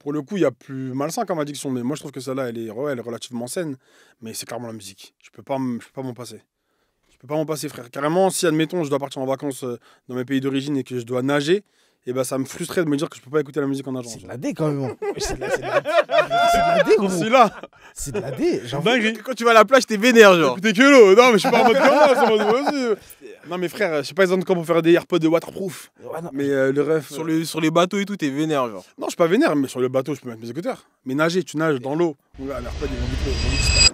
Pour le coup, il y a plus malsain comme addiction, mais moi je trouve que celle-là, elle est relativement saine, mais c'est clairement la musique. Je peux pas m'en passer. Je peux pas m'en passer, frère. Carrément, si admettons, je dois partir en vacances dans mes pays d'origine et que je dois nager, et ben ça me frustrerait de me dire que je peux pas écouter la musique en nageant. C'est de la D quand même. C'est de la D, gros. C'est là. C'est de la D. Genre, Quand tu vas à la plage, t'es vénère, genre. T'es que l'eau. Non, mais je suis pas en mode comme ça, c'est en mode vas-y. Non, mais frère, je sais pas exactement comment faire des AirPods de waterproof. ouais, non. Mais le ref. Sur les bateaux et tout, t'es vénère, genre. Non, je suis pas vénère, mais sur le bateau, je peux mettre mes écouteurs. Mais nager, tu nages dans l'eau. Mon gars, l'AirPod, ils vont vite disparaître.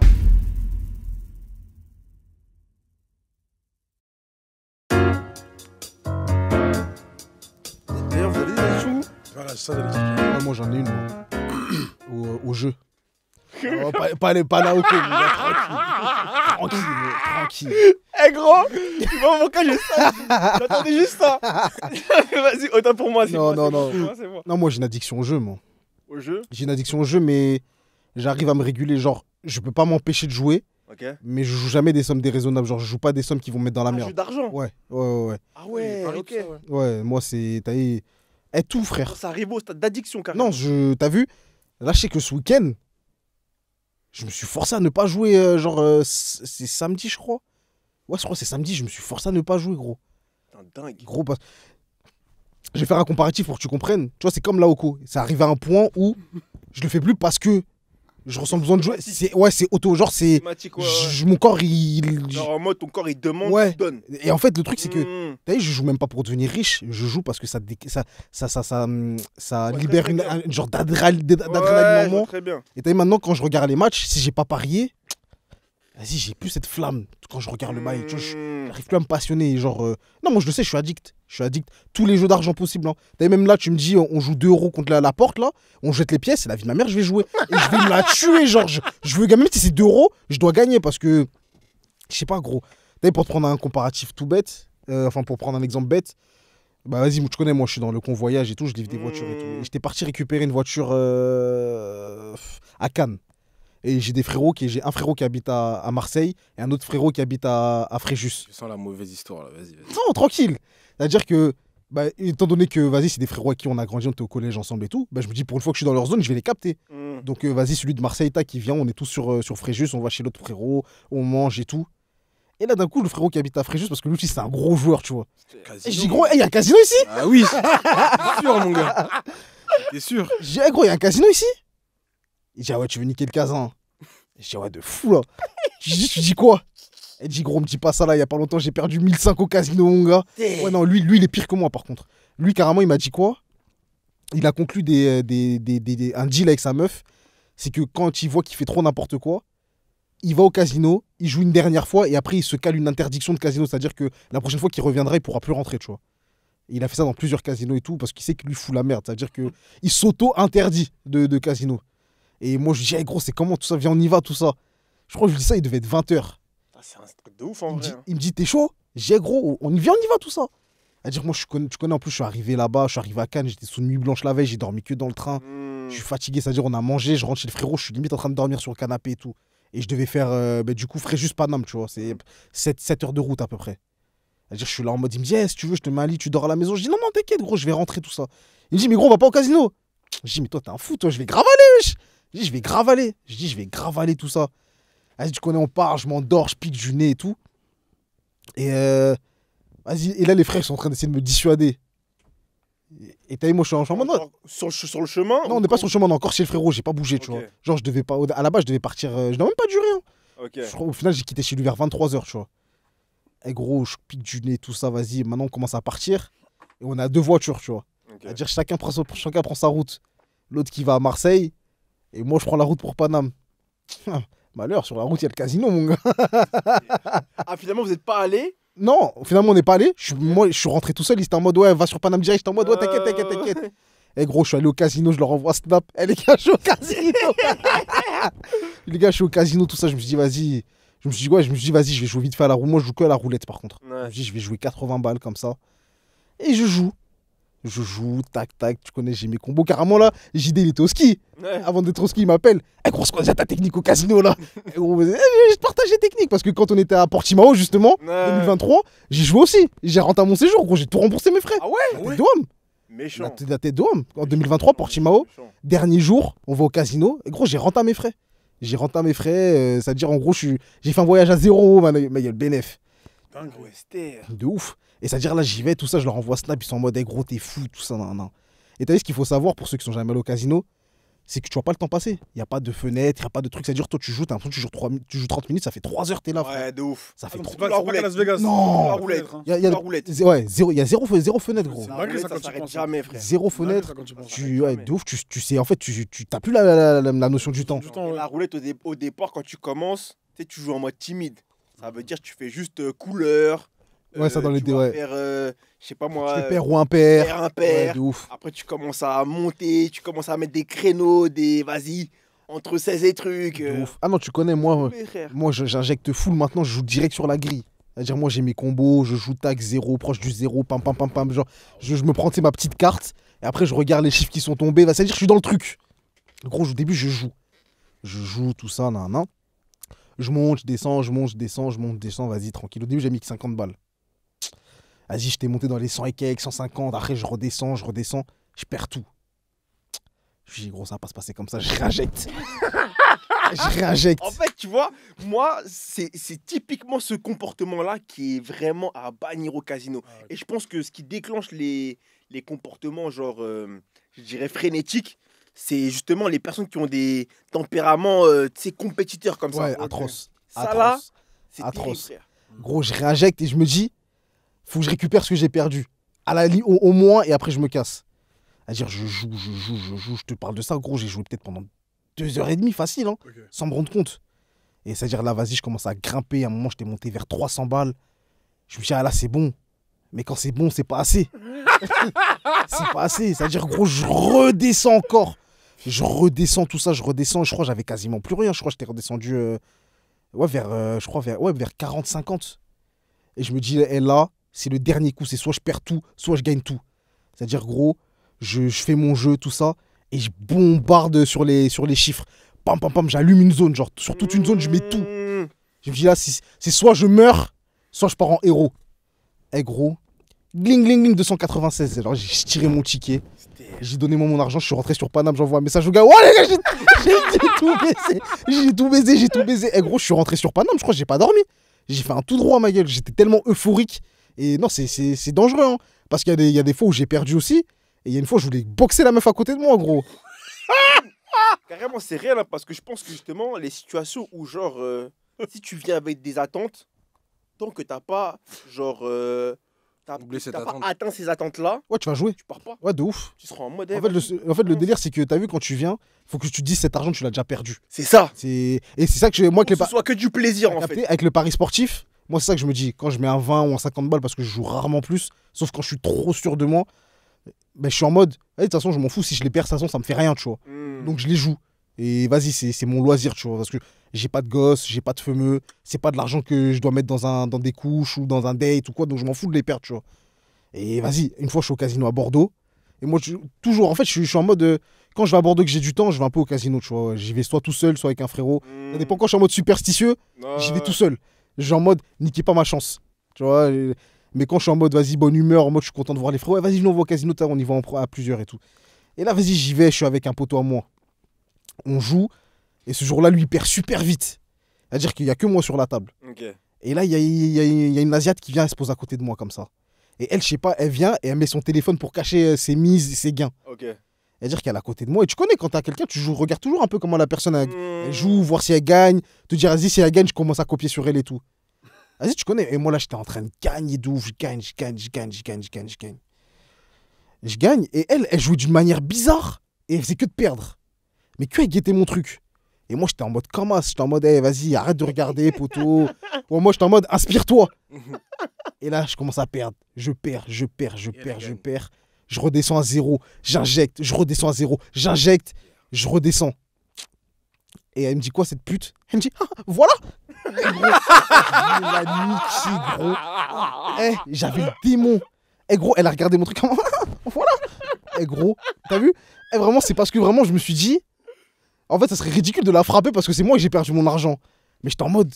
D'ailleurs, vous avez des addiction? Voilà, c'est ça, j'allais dire. Ouais, moi j'en ai une, moi. Au jeu. Oh, pas là, ok. Tranquille. Tranquille. Eh gros, tu vois mon cas, j'ai ça. J'attendais juste ça. Vas-y, autant pour moi. Non. C'est moi. Non, moi j'ai une addiction au jeu, moi. Au jeu? J'ai une addiction au jeu, mais j'arrive à me réguler. Genre, je peux pas m'empêcher de jouer, Ok. mais je joue jamais des sommes déraisonnables. Genre, je joue pas des sommes qui vont me mettre dans la Un jeu merde. d'argent. Ouais. Ah ouais, ok. Ouais, moi c'est. T'as eu. Eh, tout, frère. Ça arrive au stade d'addiction, carrément. Non, t'as vu? Là, je sais que ce week-end, je me suis forcé à ne pas jouer. C'est samedi, je crois. Ouais, je crois que c'est samedi. Je me suis forcé à ne pas jouer, gros. Putain, dingue. Gros, je vais faire un comparatif pour que tu comprennes. Tu vois, c'est comme Laoko. Ça arrive à un point où je le fais plus parce que je ressens besoin de jouer. C'est auto. Genre, c'est. Thématique, ouais. Mon corps, il. Genre en mode, ton corps, il demande, Ouais. tu donnes. Et en fait, le truc, c'est que. Mmh. T'as vu, je joue même pas pour devenir riche. Je joue parce que ça Ouais, libère très bien. un genre Ouais, d'adrénaline je en vois moi. très bien. Et t'as vu, maintenant, quand je regarde les matchs, si j'ai pas parié, vas-y, j'ai plus cette flamme quand je regarde le bail. Tu vois, j'arrive plus à me passionner. Genre, non, moi je le sais, je suis addict. Je suis addict. Tous les jeux d'argent possibles. Hein. T'as vu, même là, tu me dis, on joue 2 euros contre la porte, là. On jette les pièces, c'est la vie de ma mère, je vais jouer. Et je vais me la tuer. Genre, je veux gagner. Même si c'est 2 euros, je dois gagner parce que. Je sais pas, gros. T'as vu, pour te prendre un comparatif tout bête, enfin, pour prendre un exemple bête, bah vas-y, tu connais, moi je suis dans le convoyage et tout, je livre des voitures et tout. Et j'étais parti récupérer une voiture à Cannes. Et j'ai un frérot qui habite à Marseille et un autre frérot qui habite à Fréjus. Je sens la mauvaise histoire, là. Vas-y. Non, tranquille. C'est-à-dire que, bah, étant donné que, vas-y, c'est des frérots avec qui on a grandi, on était au collège ensemble et tout, bah, je me dis, pour une fois que je suis dans leur zone, je vais les capter. Mmh. Donc, vas-y, celui de Marseille, qui vient, on est tous sur Fréjus, on va chez l'autre frérot, on mange et tout. Et là, d'un coup, le frérot qui habite à Fréjus, parce que lui aussi, c'est un gros joueur, tu vois. Et je dis, gros, il y a un casino ici? Ah oui, c'est sûr, mon gars. T'es sûr? J'ai dit, gros, il y a un casino ici? Il dit, ah ouais, tu veux niquer le casin? Je dis, ouais, de fou, là. Je dis, tu dis quoi? Elle dit, gros, me dis pas ça, là, il y a pas longtemps, j'ai perdu 1005 au casino, mon gars. Ouais, non, lui, il est pire que moi, par contre. Lui, carrément, il m'a dit quoi? Il a conclu un deal avec sa meuf. C'est que quand il voit qu'il fait trop n'importe quoi, il va au casino, il joue une dernière fois et après, il se cale une interdiction de casino. C'est-à-dire que la prochaine fois qu'il reviendra, il pourra plus rentrer, tu vois. Et il a fait ça dans plusieurs casinos et tout parce qu'il sait que lui fout la merde. C'est-à-dire qu'il s'auto-interdit de casino. Et moi, je lui dis, hey, gros, c'est comment tout ça? Viens, on y va, tout ça. Je crois que je lui dis ça, il devait être 20h. C'est un truc de ouf, en vrai. Il me dit, t'es chaud? J'ai dit, gros, on y va, tout ça. C'est-à-dire que moi, tu connais, en plus, je suis arrivé là-bas, je suis arrivé à Cannes, j'étais sous une nuit blanche la veille, j'ai dormi que dans le train. Je suis fatigué, c'est-à-dire, on a mangé, je rentre chez le frérot, je suis limite en train de dormir sur le canapé et tout. Et je devais faire, du coup, Fréjus Paname, tu vois. C'est 7 heures de route à peu près. C'est-à-dire, je suis là en mode, il me dit, si tu veux, je te mets un lit, tu dors à la maison. Je dis, non, t'inquiète, gros, je vais rentrer, tout ça. Il me dit, mais gros, on va pas au casino. Je dis, mais toi, t'es un fou, toi, je vais grave aller, wesh. Je dis, je vais grave aller. Je dis, je vais grave aller, tout ça. Vas-y, tu connais, on part, je m'endors, je pique du nez et tout. Et vas-y, et là, les frères sont en train d'essayer de me dissuader. Et t'as vu, moi, je suis en mode. Sur le chemin? Non, on n'est pas sur le chemin, on est encore chez le frérot, j'ai pas bougé, tu vois. Genre, je devais pas. À la base, je devais partir. Je n'ai même pas duré, hein. Ok. Je crois, au final, j'ai quitté chez lui vers 23h, tu vois. Et gros, je pique du nez, tout ça, vas-y. Maintenant, on commence à partir. Et on a 2 voitures, tu vois. C'est-à-dire, chacun prend sa route. L'autre qui va à Marseille. Et moi, je prends la route pour Paname. Malheur, sur la route, il y a le casino, mon gars. Ah, finalement, vous n'êtes pas allé? Non, finalement, on n'est pas allé. Moi, je suis rentré tout seul. Ils étaient en mode, ouais, va sur Paname direct. J'étais en mode, ouais, t'inquiète. Et gros, je suis allé au casino, je leur envoie Snap. Les gars, je suis au casino. Les gars, je suis au casino, tout ça. Je me suis dit, vas-y. Je me suis dit, vas-y, je vais jouer vite fait à la roulette. Moi, je joue que à la roulette, par contre. Ouais. Je me suis dit, je vais jouer 80 balles comme ça. Et je joue. Je joue, tac, tu connais, j'ai mes combos. Carrément, là, JD, il était au ski. Ouais. Avant d'être au ski, il m'appelle. Eh, gros, c'est quoi ta technique au casino, là? Et gros, je te partage les techniques. Parce que quand on était à Portimao, justement, Ouais. 2023, j'ai joué aussi. J'ai rentré à mon séjour, gros, j'ai tout remboursé mes frais. Ah ouais? T'es de homme. Méchant. La tête d'homme. En 2023, Portimao, Méchant. dernier jour, on va au casino. Et gros, j'ai renté à mes frais. C'est-à-dire, en gros, j'ai fait un voyage à 0, mais il y a le bénéf. Dingue. Ah ouais, c'était. De ouf. Et c'est-à-dire, là, j'y vais, tout ça, je leur envoie Snap, ils sont en mode, hey, gros, t'es fou, tout ça, nan, nan. Et t'as vu ce qu'il faut savoir pour ceux qui sont jamais allés au casino, c'est que tu vois pas le temps passer. Il n'y a pas de fenêtre, il n'y a pas de truc. C'est-à-dire, toi, tu joues, t'as l'impression que tu joues 30 minutes, ça fait 3 heures, t'es là, frère. Ouais, de ouf. Ça fait Ah, trop. c'est pas la comme roulette. Las Vegas. Non. La roulette. Il y a La roulette. Ouais, il y a zéro fenêtre, gros. C'est La dingue, roulette, ça, ça quand tu s'arrête penses. jamais, frère. Zéro C'est dingue, fenêtre. ça, quand tu penses. Ouais, de ouf, tu sais, en fait, tu t'as plus la notion du temps. Du temps, ouais. La roulette, au départ, quand tu commences, tu sais, tu joues en mode timide. Ça veut dire que tu fais juste couleur. Ouais, ça dans les tu dés, vas ouais. faire, je sais pas moi, Tu fais père ou impair. pair, Ouais, impair. de ouf. Après, tu commences à monter, tu commences à mettre des créneaux, vas-y, entre 16 et trucs. De ouf. Ah non, tu connais, moi, Mais frère. j'injecte full maintenant, je joue direct sur la grille. C'est-à-dire, moi, j'ai mes combos, je joue tag 0, proche du 0, pam, pam, pam, pam. Genre, je me prends, tu sais, ma petite carte, et après, je regarde les chiffres qui sont tombés. Bah, c'est-à-dire, je suis dans le truc. Gros, au début, je joue. Je joue, tout ça, nan, nan. Je monte, je descends, je monte, je descends, je monte, je descends, vas-y, tranquille. Au début, j'ai mis que 50 balles. Vas-y, j'étais monté dans les 100 et quelques, 150. Après, je redescends, je perds tout. Je dis, gros, ça va pas se passer comme ça, je réinjecte. Je réinjecte. En fait, tu vois, moi, c'est typiquement ce comportement-là qui est vraiment à bannir au casino. Ah, ok. Et je pense que ce qui déclenche les comportements, genre, je dirais, frénétiques, c'est justement les personnes qui ont des tempéraments, tu sais, compétiteurs comme Ouais, ça. atroce. Ça, là, Atroce. c'est atroce. terrible, frère. Gros, je réinjecte et je me dis, faut que je récupère ce que j'ai perdu. À la au moins, et après, je me casse. C'est-à-dire, je joue, je te parle de ça, gros, j'ai joué peut-être pendant 2h30, facile, hein, Ok. sans me rendre compte. Et c'est-à-dire, là, vas-y, je commence à grimper. À un moment, j'étais monté vers 300 balles. Je me dis, ah là, c'est bon. Mais quand c'est bon, c'est pas assez. C'est pas assez. C'est-à-dire, gros, je redescends encore. Je redescends tout ça, je redescends. Je crois que j'avais quasiment plus rien. Je crois que j'étais redescendu vers 40-50. Et je me dis, eh, là, c'est le dernier coup. C'est soit je perds tout, soit je gagne tout. C'est-à-dire, gros, je fais mon jeu, tout ça. Et je bombarde sur les chiffres. Pam, pam, pam, j'allume une zone. Genre, sur toute une zone, je mets tout. Je me dis, là, c'est soit je meurs, soit je pars en héros. Eh, gros, gling, gling, gling, 296. Alors, j'ai tiré mon ticket. J'ai donné moi mon argent, je suis rentré sur Paname, j'envoie un message au gars. Ouais les gars, j'ai tout baisé. J'ai tout baisé. Et gros, je suis rentré sur Paname, je crois que j'ai pas dormi. J'ai fait un tout droit à ma gueule, j'étais tellement euphorique. Et non, c'est dangereux, hein. Parce qu'il y a des fois où j'ai perdu aussi. Et il y a une fois, je voulais boxer la meuf à côté de moi, gros. Carrément, c'est réel, hein, parce que je pense que justement, les situations où, genre, si tu viens avec des attentes, tant que t'as pas, genre, Oublier cette t'as pas attente. atteint ces attentes-là, Ouais, tu vas jouer. tu pars pas. Ouais, de ouf. Tu seras en mode. En fait, le délire, c'est que t'as vu, quand tu viens, faut que tu te dises cet argent, tu l'as déjà perdu. C'est ça. Et c'est ça que moi, Que ce soit que du plaisir, en fait. avec le pari sportif, moi, c'est ça que je me dis. Quand je mets un 20 ou un 50 balles, parce que je joue rarement plus, sauf quand je suis trop sûr de moi, ben, je suis en mode, de toute façon, je m'en fous. Si je les perds, de toute façon, ça me fait rien, tu vois. Donc, je les joue. Et vas-y, c'est mon loisir, tu vois. Parce que j'ai pas de gosse, j'ai pas de fameux. C'est pas de l'argent que je dois mettre dans des couches ou dans un date ou quoi. Donc, je m'en fous de les perdre, tu vois. Et vas-y, une fois, je suis au casino à Bordeaux. Et moi, toujours, en fait, je suis en mode. Quand je vais à Bordeaux, que j'ai du temps, je vais un peu au casino, tu vois. J'y vais soit tout seul, soit avec un frérot. Ça dépend. Quand je suis en mode superstitieux, j'y vais tout seul. Je suis en mode, niquez pas ma chance. Tu vois. Mais quand je suis en mode, vas-y, bonne humeur, en mode, je suis content de voir les frérots. Ouais, vas-y, viens, on va au casino, on y va à plusieurs et tout. Et là, vas-y, j'y vais, je suis avec un poteau à moi. On joue. Et ce jour-là, lui, il perd super vite. C'est-à-dire qu'il y a que moi sur la table. Ok. Et là, il y a une Asiate qui vient, elle se pose à côté de moi comme ça. Et elle, je sais pas, elle vient et elle met son téléphone pour cacher ses mises, ses gains. Ok. C'est-à-dire qu'elle est à côté de moi. Et tu connais, quand t'as quelqu'un, tu joues, regarde toujours un peu comment la personne elle joue, voir si elle gagne. Te dire, vas-y, si elle gagne, je commence à copier sur elle et tout. Vas-y, tu connais. Et moi, là, j'étais en train de gagner de ouf. Je gagne. Je gagne. Et elle jouait d'une manière bizarre. Et elle faisait que de perdre. Mais que elle guettait mon truc. Et moi, j'étais en mode comme as. J'étais en mode, hey, vas-y, arrête de regarder, poteau. Ou moi, j'étais en mode, inspire-toi. Et là, je commence à perdre. Je perds. Je redescends à 0. J'injecte. Je redescends à 0. J'injecte. Je redescends. Et elle me dit quoi, cette pute? Elle me dit, ah, voilà. Et gros, je me la niquais, gros. Eh, j'avais le démon. Eh, gros, elle a regardé mon truc. Voilà. Eh, gros, t'as vu? Eh, vraiment, c'est parce que vraiment, je me suis dit, en fait, ça serait ridicule de la frapper parce que c'est moi qui j'ai perdu mon argent. Mais j'étais en mode,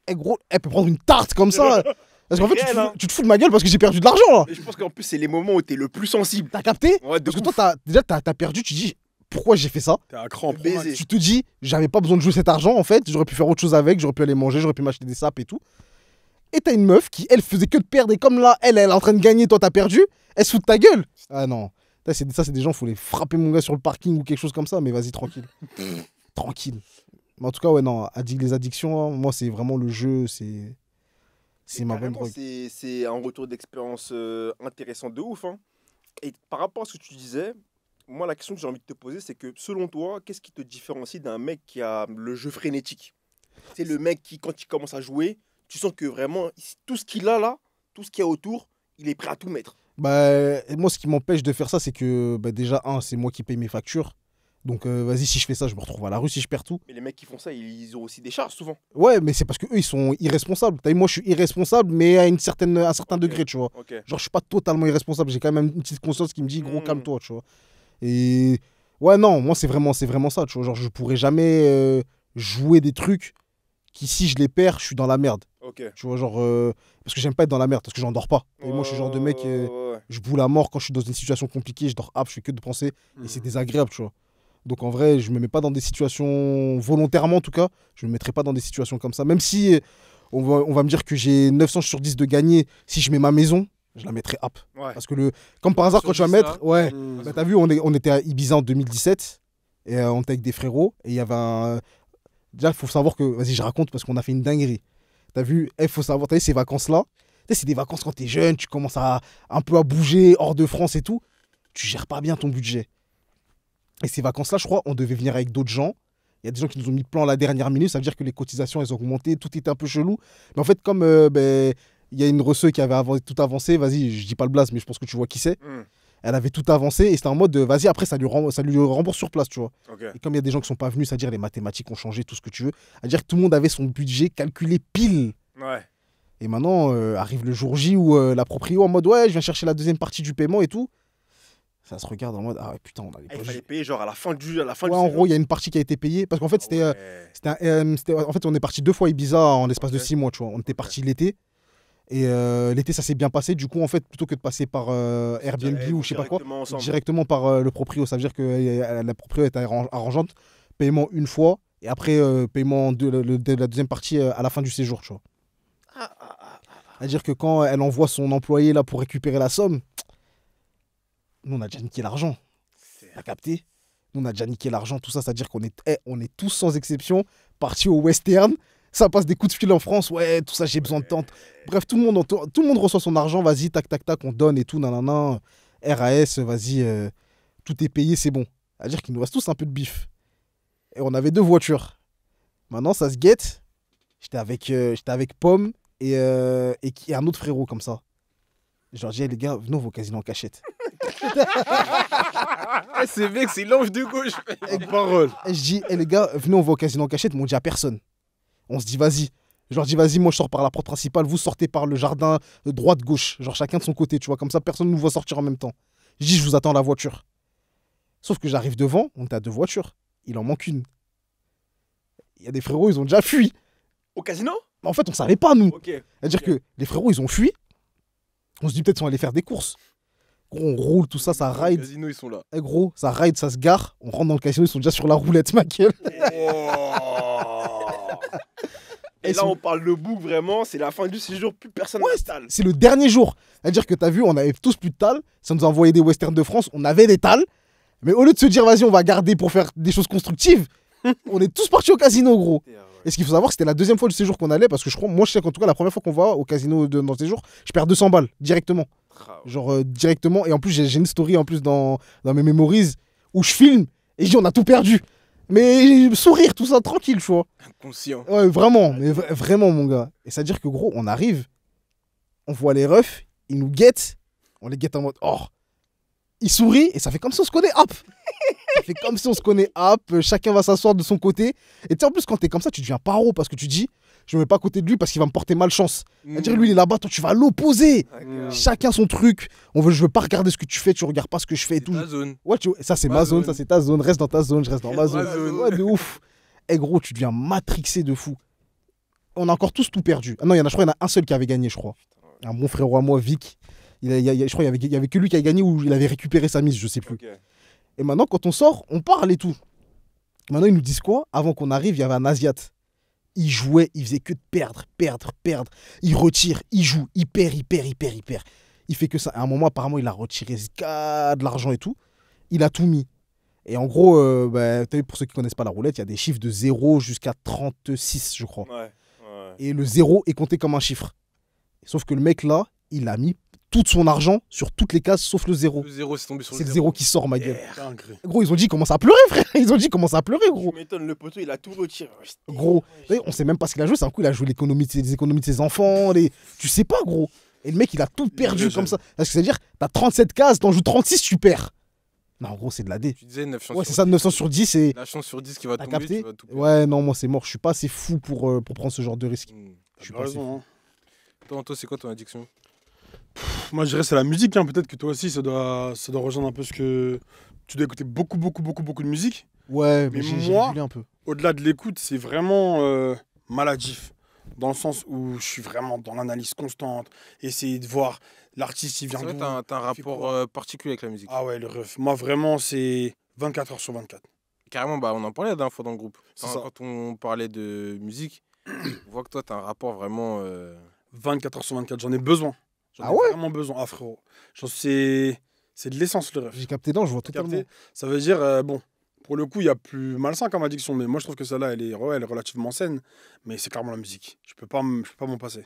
eh, gros, elle peut prendre une tarte comme ça. Parce qu'en fait, Réel, hein. tu te fous de ma gueule parce que j'ai perdu de l'argent là. Et je pense qu'en plus, c'est les moments où t'es le plus sensible. T'as capté? Ouais, de Parce que ouf. toi, t'as perdu, tu te dis pourquoi j'ai fait ça? T'es à cran, Baiser. Tu te dis, j'avais pas besoin de jouer cet argent en fait, j'aurais pu faire autre chose avec, j'aurais pu aller manger, j'aurais pu m'acheter des sapes et tout. Et t'as une meuf qui, elle, faisait que de perdre et comme là, elle est en train de gagner, toi t'as perdu, elle se fout de ta gueule. Ah non. Ça, c'est des gens, faut les frapper mon gars sur le parking ou quelque chose comme ça, mais vas-y, tranquille. Tranquille. Mais en tout cas, ouais, non, les addictions, hein, moi, c'est vraiment le jeu, c'est ma bonne Carrément, drogue. c'est un retour d'expérience intéressant de ouf. Hein. Et par rapport à ce que tu disais, moi, la question que j'ai envie de te poser, c'est que selon toi, qu'est-ce qui te différencie d'un mec qui a le jeu frénétique? C'est le mec qui, quand il commence à jouer, tu sens que vraiment, tout ce qu'il a là, tout ce qu'il y a autour, il est prêt à tout mettre. Bah, moi, ce qui m'empêche de faire ça, c'est que bah, déjà, c'est moi qui paye mes factures. Donc, vas-y, si je fais ça, je me retrouve à la rue si je perds tout. Mais les mecs qui font ça, ils ont aussi des charges souvent. Ouais, mais c'est parce qu'eux, ils sont irresponsables. T'as vu, moi, je suis irresponsable, mais à un certain Ok. degré, tu vois. Ok. Genre, je suis pas totalement irresponsable. J'ai quand même une petite conscience qui me dit, gros, Mm. calme-toi, tu vois. Et ouais, non, moi, c'est vraiment ça, tu vois. Genre, je pourrais jamais jouer des trucs qui, si je les perds, je suis dans la merde. Ok. Tu vois, genre, parce que j'aime pas être dans la merde, parce que j'en dors pas. Et moi, je suis le genre de mec, Ouais. je boule à mort quand je suis dans une situation compliquée, je dors hop, je fais que de penser, et c'est désagréable, tu vois. Donc en vrai, je me mets pas dans des situations, volontairement en tout cas, je me mettrai pas dans des situations comme ça. Même si on va me dire que j'ai 900 sur 10 de gagner, si je mets ma maison, je la mettrai hop. Ouais. Parce que comme par hasard, Sur quand tu vas 10, mettre, là. ouais, Mmh. bah, t'as vu, on était à Ibiza en 2017, et on était avec des frérots, et il y avait un. Déjà, il faut savoir que, vas-y, je raconte parce qu'on a fait une dinguerie. T'as vu, il faut savoir, t'as vu, ces vacances-là, c'est des vacances quand t'es jeune, tu commences un peu à bouger hors de France et tout, tu gères pas bien ton budget. Et ces vacances-là, je crois, on devait venir avec d'autres gens. Il y a des gens qui nous ont mis plan à la dernière minute, ça veut dire que les cotisations, elles ont augmenté, tout était un peu chelou. Mais en fait, comme il y a une resseuse qui avait tout avancé, vas-y, je dis pas le blaze, mais je pense que tu vois qui c'est. Mm. Elle avait tout avancé et c'était en mode, vas-y, après, ça lui rembourse sur place, tu vois. Ok. Et comme il y a des gens qui sont pas venus, c'est-à-dire les mathématiques ont changé, tout ce que tu veux, c'est-à-dire que tout le monde avait son budget calculé pile. Ouais. Et maintenant, arrive le jour J où la proprio en mode, ouais, je viens chercher la deuxième partie du paiement et tout. Ça se regarde en mode, ah ouais, putain, on a les Ah, il poches. fallait payer genre à la fin du Ouais, en séjour. gros, il y a une partie qui a été payée. Parce qu'en fait, Ouais. en fait, on est parti 2 fois à Ibiza en l'espace de Ok. 6 mois, tu vois. On était Ok. parti l'été. Et l'été, ça s'est bien passé. Du coup, en fait, plutôt que de passer par Airbnb ou je sais pas quoi, Directement ensemble. directement par le proprio. Ça veut dire que la proprio est arrangeante. Paiement une fois. Et après, paiement de la deuxième partie à la fin du séjour, tu vois. C'est-à-dire que quand elle envoie son employé là pour récupérer la somme, nous, on a déjà niqué l'argent. T'as capté? Nous, on a déjà niqué l'argent, tout ça. C'est-à-dire qu'on on est tous, sans exception, partis au western. Ça passe des coups de fil en France. Ouais, tout ça, j'ai besoin de tente. Bref, tout le monde reçoit son argent. Vas-y, tac, tac, tac, on donne et tout. Nanana. RAS, vas-y, tout est payé, c'est bon. C'est-à-dire qu'il nous reste tous un peu de bif. Et on avait 2 voitures. Maintenant, ça se guette. J'étais avec Pomme et un autre frérot comme ça. Je leur dis, les gars, venez, on va au casino en cachette. C'est mec, c'est l'ange de gauche. Avec parole. Et je dis, les gars, venez, on va au casino en cachette, mais on dit à personne. On se dit, vas-y. Je leur dis, vas-y, moi je sors par la porte principale, vous sortez par le jardin droite-gauche. Genre chacun de son côté, tu vois, comme ça personne ne nous voit sortir en même temps. Je dis, je vous attends à la voiture. Sauf que j'arrive devant, on était à 2 voitures. Il en manque une. Il y a des frérots, ils ont déjà fui. Au casino? Mais en fait, on savait pas, nous. Ok. C'est-à-dire Ok. que les frérots, ils ont fui. On se dit peut-être qu'ils vont aller faire des courses. Gros, on roule, tout ça, ça Les ride. casinos, ils sont là. Eh, gros, ça ride, ça se gare. On rentre dans le casino, ils sont déjà sur la roulette, ma gueule. Et là, on parle de bouc vraiment, c'est la fin du séjour, plus personne Ouais, n'installe. C'est le dernier jour. C'est-à-dire que t'as vu, on avait tous plus de tales. Ça nous a envoyé des westerns de France, on avait des tales. Mais au lieu de se dire, vas-y, on va garder pour faire des choses constructives, on est tous partis au casino, gros. Et ce qu'il faut savoir, c'était la deuxième fois du séjour qu'on allait, parce que je crois, moi je sais qu'en tout cas, la première fois qu'on va au casino dans le séjour, je perds 200 balles directement. Genre directement. Et en plus, j'ai une story en plus dans mes memories où je filme et je dis, on a tout perdu. Mais sourire, tout ça, tranquille, tu vois. Inconscient. Ouais, vraiment, mais vraiment, mon gars. Et c'est-à-dire que, gros, on arrive, on voit les refs, ils nous guettent, on les guette en mode, oh. Ils sourient et ça fait comme si on se connaît, hop. Ça fait comme si on se connaît, hop. Chacun va s'asseoir de son côté. Et tu sais, en plus, quand t'es comme ça, tu deviens paro parce que tu dis, je me mets pas à côté de lui parce qu'il va me porter malchance. C'est-à-dire, lui, il est là-bas, toi, tu vas à l'opposé. Chacun son truc. Je veux pas regarder ce que tu fais, tu regardes pas ce que je fais et tout. Ta zone. Ouais, ça c'est Ma ma zone, zone. ça c'est ta zone, reste dans ta zone, je reste dans ma Reste dans zone. ma zone. Ouais, de ouf. Eh gros, tu deviens matrixé de fou. On a encore tous tout perdu. Ah non, je crois qu'il y en a un seul qui avait gagné, je crois. Un bon frérot à moi, Vic. Je crois qu'il y avait que lui qui a gagné ou il avait récupéré sa mise, je sais plus. Ok. Et maintenant, quand on sort, on parle et tout. Maintenant, ils nous disent quoi? Avant qu'on arrive, il y avait un Asiate. Il jouait, il faisait que de perdre. Il retire, il joue, il perd. Il fait que ça. À un moment, apparemment, il a retiré de l'argent et tout. Il a tout mis. Et en gros, t'as vu, pour ceux qui connaissent pas la roulette, il y a des chiffres de 0 jusqu'à 36, je crois. Ouais. Et le 0 est compté comme un chiffre. Sauf que le mec là, il a mis tout son argent sur toutes les cases sauf le 0. Le 0, c'est tombé sur C'est le 0 qui sort, ma gueule. Dingue. Gros, ils ont dit commence à pleurer, frère. Ils ont dit commence à pleurer, gros. Tu m'étonnes, le poteau, il a tout retiré. Gros, on sait même pas ce qu'il a joué. C'est un coup, il a joué les économies de ses enfants. Tu sais pas, gros. Et le mec, il a tout perdu comme ça. Parce que c'est-à-dire, t'as 37 cases, t'en joues 36, tu perds. Non, gros, c'est de la D. Tu disais 9 chances Ouais, sur c'est ça, 900 sur 10. Et... La chance sur 10 qui va T'as tomber, capté? tu vas tout perdre. Ouais, non, moi, c'est mort. Je suis pas assez fou pour prendre ce genre de risque. Je suis T'as pas assez raison. fou. Hein. Toi, Anto, c'est quoi ton addiction? Moi, je dirais c'est la musique. Hein. Peut-être que toi aussi, ça doit rejoindre un peu ce que tu dois écouter beaucoup de musique. Ouais, Mais j'ai moi- régulé un peu. Au-delà de l'écoute, c'est vraiment maladif. Dans le sens où je suis vraiment dans l'analyse constante. Essayer de voir l'artiste, il vient C'est vrai, d'où. t'as un fait rapport quoi particulier avec la musique. Ah ouais, le ref. Moi, vraiment, c'est 24 heures sur 24. Carrément, bah, on en parlait la dernière fois dans le groupe. C'est ça. Quand on parlait de musique, on voit que toi, t'as un rapport vraiment. 24 heures sur 24, j'en ai besoin. J'en Ah ai ouais vraiment besoin. Ah frérot. C'est de l'essence le ref. J'ai capté, non, je vois Capté. totalement. Ça veut dire, bon, pour le coup, il y a plus malsain comme addiction, mais moi je trouve que celle-là, elle est relativement saine, mais c'est clairement la musique. Je peux pas m'en passer.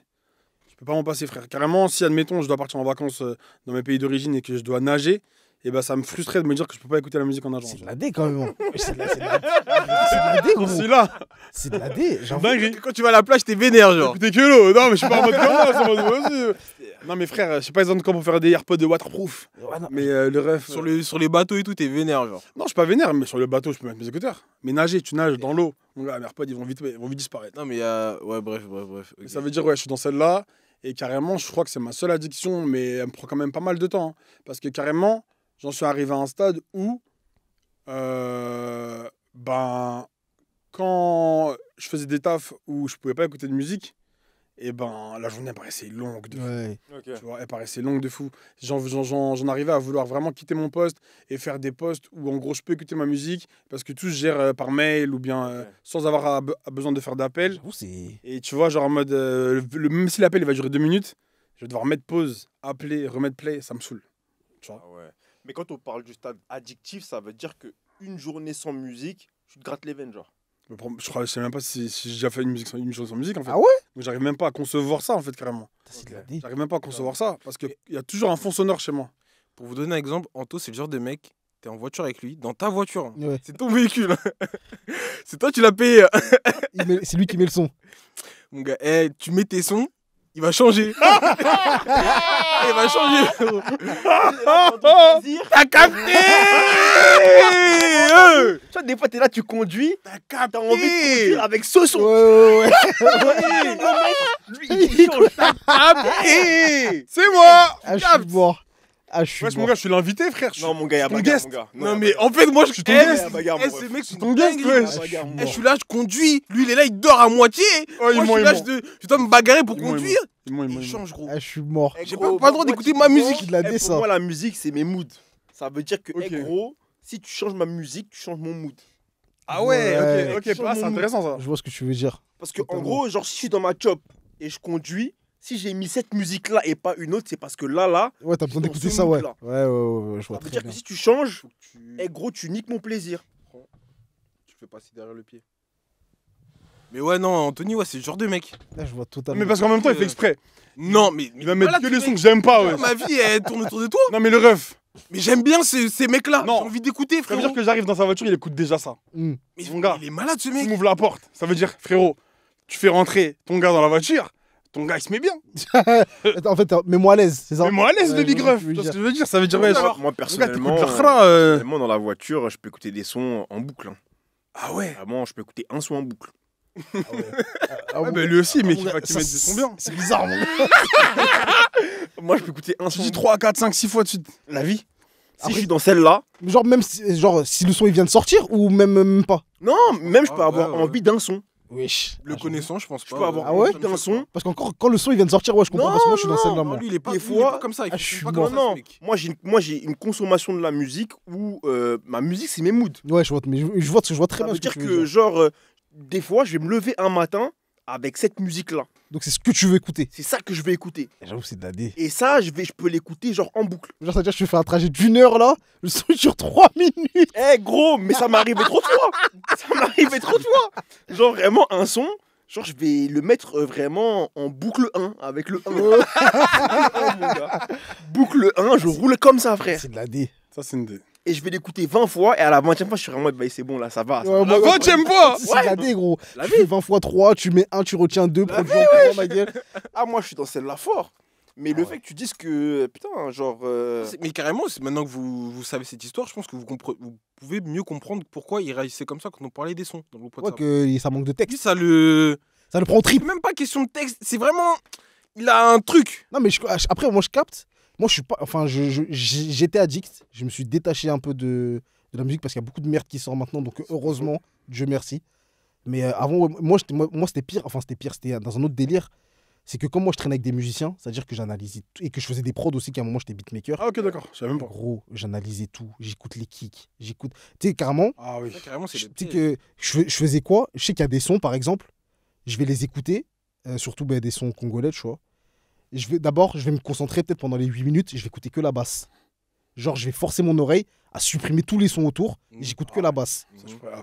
Je peux pas m'en passer, frère. Carrément, si, admettons, je dois partir en vacances dans mes pays d'origine et que je dois nager, et ben ça me frustrerait de me dire que je peux pas écouter la musique en nageant. C'est de genre. la D quand même. Hein. C'est de la D, gros. C'est là. C'est de la D. J'avoue. Dinguerie. Quand tu vas à la plage, t'es vénère, genre. Écoutez que l'eau. Non, mais je suis pas en mode comme ça. C'est en mode, vas-y. Non, mais frère, je sais pas exactement comment pour faire des AirPods de waterproof. Ouais, non. Mais le ref. Sur les bateaux et tout, t'es vénère, genre. Non, je suis pas vénère, mais sur le bateau, je peux mettre mes écouteurs. Mais nager, tu nages dans l'eau. Mon gars, mes AirPods, ils vont vite disparaître. Non, mais il y a. Ouais, bref. ok. Ça veut dire, ouais, je suis dans celle-là. Et carrément, je crois que c'est ma seule addiction, mais elle me prend quand même pas mal de temps. Hein. Parce que carrément, j'en suis arrivé à un stade où, ben, quand je faisais des tafs où je pouvais pas écouter de musique, et ben, la journée elle paraissait longue de fou. Ouais. Ok. Tu vois, elle paraissait longue de fou. J'en arrivais à vouloir vraiment quitter mon poste et faire des postes où, en gros, je peux écouter ma musique parce que tout se gère par mail ou bien Ok. sans avoir besoin de faire d'appel. J'avoue, c'est. Et tu vois, genre en mode, même si l'appel il va durer 2 minutes, je vais devoir mettre pause, appeler, remettre play, ça me saoule. Tu vois. Ah ouais. Mais quand on parle du stade addictif, ça veut dire qu'une journée sans musique, tu te grattes les veines, genre. Je sais même pas si j'ai déjà fait une chanson sans musique en fait. Ah ouais? Donc j'arrive même pas à concevoir ça en fait carrément. C'est de la D. J'arrive même pas à concevoir ça parce qu'il y a toujours un fond sonore chez moi. Pour vous donner un exemple, Anto, c'est le genre de mec, t'es en voiture avec lui, dans ta voiture. Hein. Ouais. C'est ton véhicule. C'est toi, tu l'as payé. C'est lui qui met le son. Mon gars, tu mets tes sons, il va changer. Il va changer. frérot. T'as capté. Tu vois, des fois, t'es là, tu conduis, T'as t'as envie de conduire avec ce son. Ouais. Lui, il change. capté. C'est moi. Ah, je suis mort. Ah, je suis Wesh, mon mort. gars, je suis l'invité frère. Non, mon gars, y'a ton bagarre, guest. mon gars. Non, mais en fait, moi, je suis ton Eh, guest. y'a bagarre, mon ces ref. mecs sont ton guest, dingueries. wesh. Ah, je suis Bagarre, mort. Je suis là, je conduis. Lui, il est là, il dort à moitié. Oh, il Moi, je suis ment, là, il ment. je dois me bagarrer pour Il ment, il conduire. ment. Il change, gros. Ah, je suis mort. Eh, J'ai gros, pas le droit moi, d'écouter ma typiquement, musique. Il a eh, dit pour ça. moi, la musique, c'est mes moods. Ça veut dire que, Ok. eh, gros, si tu changes ma musique, tu changes mon mood. Ah ouais, Ouais. ok, ah, c'est intéressant ça. Je vois ce que tu veux dire. Parce que, en Totalement. gros, genre, si je suis dans ma chop et je conduis, si j'ai mis cette musique-là et pas une autre, c'est parce que là, Ouais, t'as besoin Dans d'écouter ce ça, ouais. mood-là. Ouais, je vois ça veut très dire bien. que si tu changes, eh, gros, tu niques mon plaisir. Tu fais passer derrière le pied. Mais ouais, non, Anthony, ouais, c'est le genre de mec. Là, je vois totalement. Mais parce qu'en même temps, il fait exprès. Non, mais Il va mettre voilà, que ce les sons mec. que j'aime pas, ouais. Ma vie, elle tourne autour de toi. Non, mais le ref, Mais j'aime bien ces mecs-là. J'ai Non. envie d'écouter, ça veut frérot. dire que j'arrive dans sa voiture, il écoute déjà ça. Hmm. Mais Mon gars. il est malade, ce Tu mec. m'ouvres la porte, ça veut dire, frérot, tu fais rentrer ton gars dans la voiture, ton gars il se met bien. En fait, mets-moi à l'aise, c'est ça? Mais moi à l'aise Ouais, le big je vois ref, ce que tu tu veux vois ce dire. que je veux dire, ça veut dire, ouais, Alors, Moi, regarde, personnellement, t'écoutes l'Akhra, personnellement, dans la voiture, je peux écouter des sons en boucle. Hein. Ah ouais. Vraiment, je peux écouter un son en boucle. Ah, Ouais, bah lui aussi, mais mon qui gars, va qui ça, mettre des sons bien. C'est bizarre, mon gars. Moi, je peux écouter un Tu son. dis 3, 4, 5, 6 fois de suite. La vie. Si Après- je suis dans celle-là, Genre, même si, genre, si le son il vient de sortir ou même pas? non, même je peux Ah, avoir ouais. envie d'un son. Wesh. Le connaissant, je pense Je pas. peux avoir Ah ouais envie d'un son. Parce qu'encore, quand le son il vient de sortir, ouais, je comprends. Parce que moi, je suis dans celle-là, moi. lui, il est pas, Des lui, il est fois- pas comme ça. Il Ah, je fait suis pas mort. comme ça, Non, ce mec. moi j'ai une consommation de la musique où ma musique c'est mes moods. Ouais, je vois, mais je vois très Ça bien veut ce que dire tu que veux dire. genre des fois je vais me lever un matin avec cette musique là. Donc, c'est ce que tu veux écouter. C'est ça que je vais écouter. J'avoue, c'est de la D. Et ça je peux l'écouter genre en boucle. Genre, c'est-à-dire que je fais un trajet d'une heure là, le son il dure 3 minutes. Eh gros, mais ça m'arrivait trop de fois. Ça m'arrivait trop de fois. Genre vraiment un son, genre je vais le mettre vraiment en boucle 1 avec le 1. Boucle 1, mon gars. Boucle 1, je roule comme ça frère. C'est de la D. Ça, c'est une idée. Et je vais l'écouter 20 fois et à la 20e fois je suis en mode bah, c'est bon là ça va. Ouais, La 20e fois C'est de la D, gros. Tu fais 20 x 3, tu mets 1, tu retiens 2, prends ma gueule. Ah moi je suis dans celle-là fort. Mais le fait que tu dises que putain genre Mais carrément, maintenant que vous savez cette histoire, je pense que vous pouvez mieux comprendre pourquoi il réagissait comme ça quand on parlait des sons dans le groupe Ouais, WhatsApp. que ça manque de Lui, texte. ça le. Ça le prend au trip. C'est même pas question de texte, c'est vraiment. Il a un truc. Non, mais après, moi, je capte. Moi, je suis pas. Enfin, j'étais addict. Je me suis détaché un peu de la musique parce qu'il y a beaucoup de merde qui sort maintenant. Donc, heureusement, Dieu merci. Mais avant, moi, c'était pire. Enfin, c'était pire. C'était dans un autre délire. C'est que comme moi, je traînais avec des musiciens, c'est-à-dire que j'analysais tout. Et que je faisais des prods aussi, qu'à un moment, j'étais beatmaker. Ah, ok, d'accord. Je savais même pas. Gros, j'analysais tout. J'écoute les kicks. J'écoute. Tu sais, carrément, Ah oui. Ça, carrément, c'est tu le sais piège. que je faisais quoi? Je sais qu'il y a des sons, par exemple. Je vais les écouter. Surtout des sons congolais, tu vois. Et d'abord, je vais me concentrer peut-être pendant les 8 minutes et je vais écouter que la basse. Genre, je vais forcer mon oreille à supprimer tous les sons autour et j'écoute que la basse. Ça, je pourrais-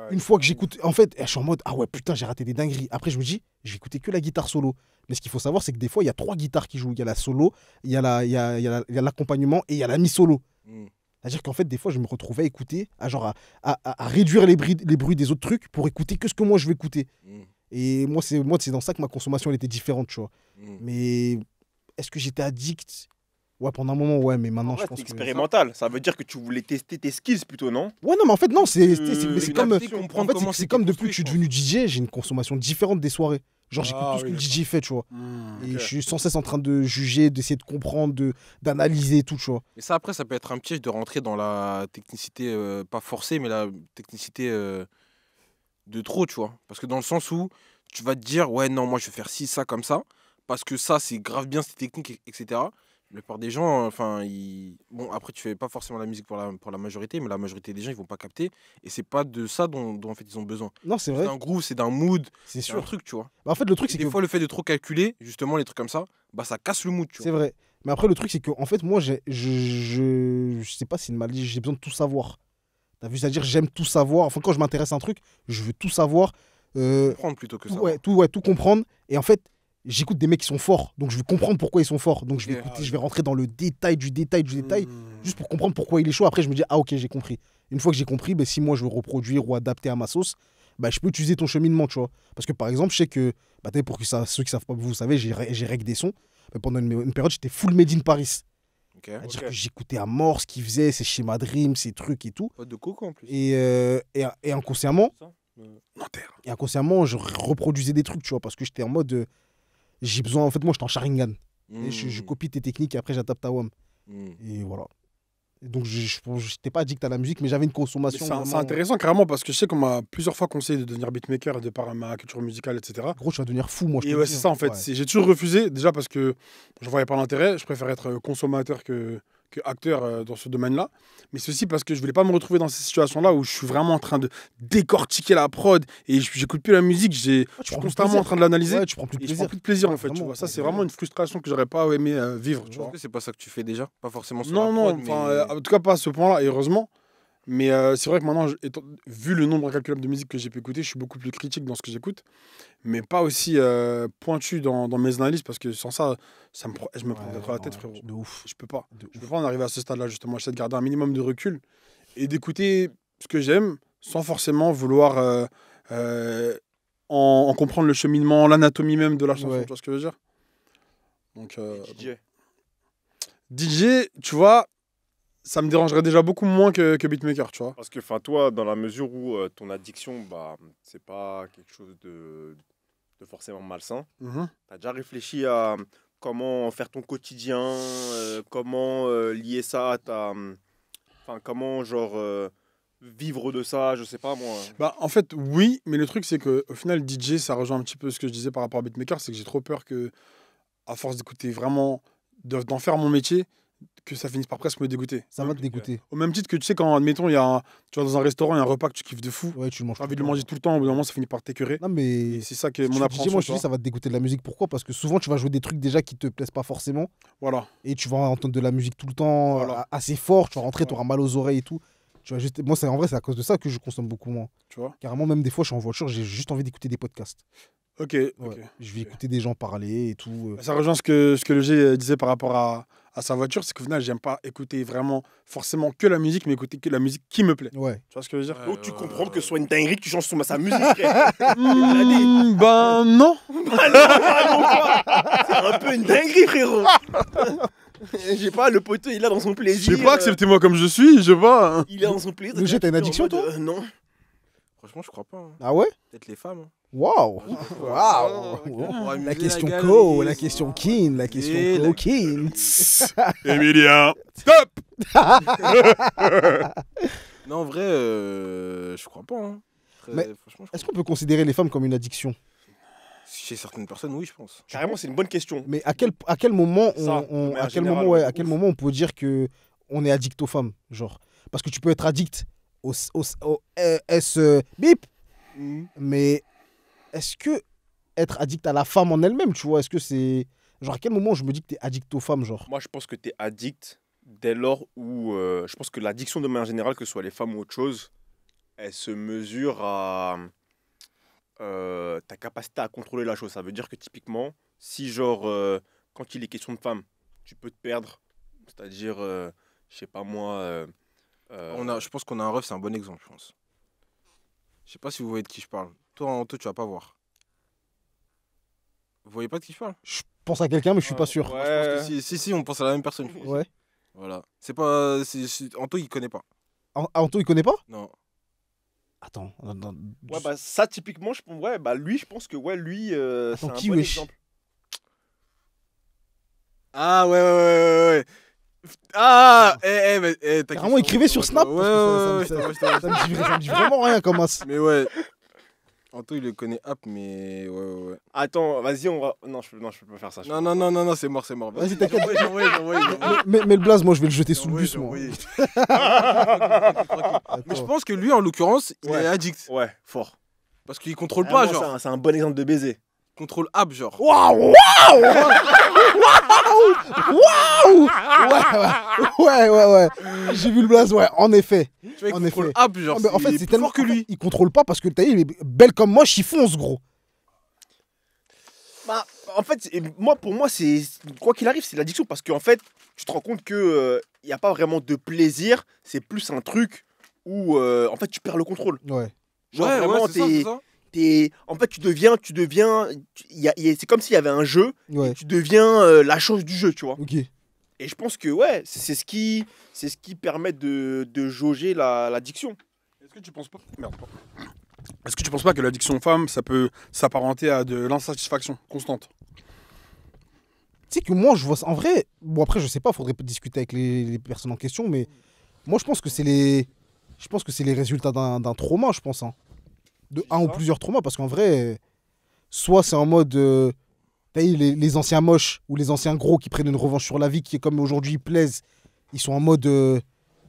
Une fois que j'écoute, en fait, je suis en mode, ah ouais, putain, j'ai raté des dingueries. Après, je me dis, je vais écouter que la guitare solo. Mais ce qu'il faut savoir, c'est que des fois, il y a 3 guitares qui jouent. Il y a la solo, il y a l'accompagnement et il y a la mi-solo. Mm. C'est-à-dire qu'en fait, des fois, je me retrouvais à écouter, à réduire les bruits des autres trucs pour écouter que ce que moi je veux écouter. Mm. Et moi, c'est dans ça que ma consommation elle était différente, tu vois. Mm. Mais est-ce que j'étais addict? Ouais, pendant un moment, ouais, mais maintenant, en vrai, je pense c'est que... expérimental. Ça veut dire que tu voulais tester tes skills plutôt, non? Ouais, non, mais en fait, non, c'est une comme... addiction. En fait, c'est comme depuis que je suis devenu DJ, j'ai une consommation différente des soirées. Genre, j'écoute Ah tout ce que oui, le DJ fait, tu vois. Hmm, Et ok. je suis sans cesse en train de juger, d'essayer de comprendre, d'analyser et tout, tu vois. Et ça, après, ça peut être un piège de rentrer dans la technicité, pas forcée, mais la technicité de trop, tu vois. Parce que dans le sens où tu vas te dire, ouais, non, moi, je vais faire ci, ça, comme ça, parce que ça, c'est grave bien, c'est technique, etc. La plupart des gens, enfin, bon, après, tu fais pas forcément la musique pour la majorité, mais la majorité des gens, ils vont pas capter. Et c'est pas de ça dont en fait, ils ont besoin. Non, c'est C'est vrai, d'un groove, c'est d'un mood, c'est c'est un sûr. truc, tu vois. Bah, en fait, le truc, Et c'est des que... fois, le fait de trop calculer, justement, les trucs comme ça, bah, ça casse le mood, tu C'est vois. vrai. Mais après, le truc, c'est que, en fait, moi, je sais pas si c'est une maladie, j'ai besoin de tout savoir. T'as vu, c'est-à-dire, j'aime tout savoir. Enfin, quand je m'intéresse à un truc, je veux tout savoir. Comprendre plutôt que ça. Tout comprendre. Et en fait, j'écoute des mecs qui sont forts. Donc, je veux comprendre pourquoi ils sont forts. Donc, je vais Ok. écouter, je vais rentrer dans le détail du détail du détail, Hmm. juste pour comprendre pourquoi il est chaud. Après, je me dis, ah, ok, j'ai compris. Une fois que j'ai compris, ben, si moi, je veux reproduire ou adapter à ma sauce, bah, je peux utiliser ton cheminement, tu vois. Parce que, par exemple, je sais que, bah, pour que ceux qui savent pas, vous savez, j'ai rec des sons. Mais pendant une période, j'étais full made in Paris. Ok. C'est-à-dire Ok. que j'écoutais à mort ce qu'ils faisaient, ses schémas de rimes, ses trucs et tout. Pas de coco en plus. Et inconsciemment, Nanterre. je reproduisais des trucs, tu vois, parce que j'étais en mode. J'ai besoin, en fait, moi, j'étais en Sharingan. Et je copie tes techniques et après, j'adapte à WAM. Et voilà. Et donc, je n'étais pas addict à la musique, mais j'avais une Mais consommation. C'est vraiment- intéressant carrément parce que je sais qu'on m'a plusieurs fois conseillé de devenir beatmaker de par ma culture musicale, etc. Gros, tu vas devenir fou, moi. Je Et te ouais, le dis, c'est ça en fait. Ouais. J'ai toujours refusé, déjà parce que je voyais pas l'intérêt. Je préfère être consommateur que acteur dans ce domaine-là. Mais c'est aussi parce que je voulais pas me retrouver dans ces situations-là où je suis vraiment en train de décortiquer la prod et j'écoute plus la musique. Je tu suis prends plus de constamment plaisir. en train de l'analyser. Ouais, tu prends plus de Et je prends plaisir. plus de plaisir Ouais, en fait. Tu vraiment, vois. Ça, ouais, c'est vraiment une frustration que j'aurais pas aimé vivre. Tu Je vois. pense que c'est pas ça que tu fais déjà. Pas forcément sur Non, la non, prod, enfin, mais... en tout cas pas à ce point-là, et heureusement. Mais c'est vrai que maintenant, vu le nombre incalculable de musique que j'ai pu écouter, je suis beaucoup plus critique dans ce que j'écoute, mais pas aussi pointu dans mes analyses, parce que sans ça, je me prendrais trop la tête, frérot. De ouf. Je peux pas. De Je ouf. peux pas en arriver à ce stade-là, justement. J'essaie de garder un minimum de recul et d'écouter ce que j'aime, sans forcément vouloir en comprendre le cheminement, l'anatomie même de la chanson, Ouais. tu vois ce que je veux dire? Donc, DJ. DJ, tu vois, ça me dérangerait déjà beaucoup moins que beatmaker, tu vois. Parce que toi, dans la mesure où ton addiction, bah, c'est pas quelque chose de forcément malsain, Mhm. tu as déjà réfléchi à comment faire ton quotidien, comment lier ça à ta... Enfin, comment, genre, vivre de ça, je sais pas moi. Bah, en fait, oui, mais le truc, c'est qu'au final, DJ, ça rejoint un petit peu ce que je disais par rapport à beatmaker, c'est que j'ai trop peur que, à force d'écouter vraiment, d'en faire mon métier, que ça finisse par presque me dégoûter. Ça va te dégoûter. Au même titre que, tu sais, quand, admettons, tu vas dans un restaurant, il y a un repas que tu kiffes de fou, Ouais, tu le manges. tu as envie de le manger tout le temps, au bout d'un moment, ça finit par t'écœurer. Non, mais. Et c'est ça que Si mon tu- appréhension. moi, je tu te dis, vois. ça va te dégoûter de la musique. Pourquoi? Parce que souvent, tu vas jouer des trucs déjà qui te plaisent pas forcément. Voilà. Et tu vas entendre de la musique tout le temps Voilà. assez fort. Tu vas rentrer, tu Voilà. auras mal aux oreilles et tout. Tu vas juste... Moi, en vrai, c'est à cause de ça que je consomme beaucoup moins. Tu vois. Carrément, même des fois, je suis en voiture, j'ai juste envie d'écouter des podcasts. Ok. Ouais. Ok. Je vais Ok. écouter des gens parler et tout. Ça rejoint ce que le G disait par rapport à sa voiture, c'est qu'au final, j'aime pas écouter vraiment forcément que la musique, mais écouter que la musique qui me plaît. Ouais. Tu vois ce que je veux dire? Donc tu comprends que ce soit une dinguerie que tu changes sa musique, frère. Ben non. C'est un peu une dinguerie, frérot. J'ai pas, le poteau, il est là dans son Je plaisir. sais pas, acceptez-moi comme je suis, je sais pas. Il est dans son plaisir. Le jet, t'as une addiction, En mode, toi Non. Franchement, je crois pas. Hein. Ah ouais? Peut-être les femmes. Hein. Waouh! Pour Waouh! amuser La question galerie. Co, la question Keen, la question Et la- Keen. Emilien, stop. Non, en vrai, je crois pas. Hein. Mais Franchement, je crois Est-ce qu'on peut considérer les femmes comme une addiction? pas. Chez certaines personnes, oui, je pense. Carrément, c'est une bonne question. Mais à quel moment Ça, de manière générale, à quel moment on peut dire que on est addict aux femmes, genre? Parce que tu peux être addict au S bip, mais est-ce que être addict à la femme en elle-même, tu vois, est-ce que c'est genre à quel moment je me dis que t'es addict aux femmes, genre? Moi, je pense que tu es addict dès lors où. Je pense que l'addiction, de manière générale, que ce soit les femmes ou autre chose, elle se mesure à ta capacité à contrôler la chose. Ça veut dire que typiquement, si genre, quand il est question de femmes, tu peux te perdre, c'est-à-dire, je sais pas moi. Je pense qu'on a un ref, c'est un bon exemple, je pense. Je sais pas si vous voyez de qui je parle. Toi, Anto, tu vas pas voir. Vous voyez pas de qui je parle? Je pense à quelqu'un, mais je suis pas sûr. Ouais. Moi, je pense que si, on pense à la même personne. je pense. Ouais. Voilà. C'est pas. Anto, il connaît pas. Anto, il connaît pas? Non. Attends. Ouais, bah ça, typiquement, ouais, bah lui, je pense que ouais, lui, c'est Attends, un qui, bon wesh? exemple. Ah, ouais. Ah, t'inquiète. Carrément, écrivez sur Snap. Ouais, parce que ouais, ça me dit vraiment rien comme as. Mais ouais. Anto, il le connaît app, mais ouais. Attends, vas-y, on va. Non, je peux pas faire ça. Non, c'est mort. Vas-y, t'inquiète. J'envoie. Mais le blaze, moi, je vais le jeter sous le bus, moi. Mais je pense que lui, en l'occurrence, il Ouais. est addict. Ouais, fort. Parce qu'il contrôle pas, Vraiment, genre. c'est un bon exemple de baiser. Il contrôle app, genre. Waouh! Ouais. J'ai vu le blaze, ouais, en effet. Tu vois, il En contrôle effet. app, genre. Non, mais en fait, il est c'est plus tellement fort que lui. Il contrôle pas parce que t'as il est belle comme moi, il fonce, gros. Bah, en fait, pour moi, c'est quoi qu'il arrive, c'est l'addiction parce qu'en fait, tu te rends compte que il y a pas vraiment de plaisir. C'est plus un truc où en fait, tu perds le contrôle. Ouais. Genre vraiment, c'est ça. en fait, tu deviens, c'est comme s'il y avait un jeu. Ouais. Tu deviens la chose du jeu, tu vois. Ok. Et je pense que ouais, c'est ce qui permet de jauger l'addiction. Est-ce que tu penses pas Merde. pardon. Est-ce que tu penses pas que l'addiction aux femmes, ça peut s'apparenter à de l'insatisfaction constante? Tu sais que moi, je vois ça. En vrai, bon, après, je sais pas, faudrait discuter avec les personnes en question, mais moi, je pense que c'est les résultats d'un trauma, je pense. Hein. De un ou plusieurs traumas, parce qu'en vrai, soit c'est en mode. T'as vu, les anciens moches ou les anciens gros qui prennent une revanche sur la vie, qui est comme aujourd'hui, ils plaisent. Ils sont en mode.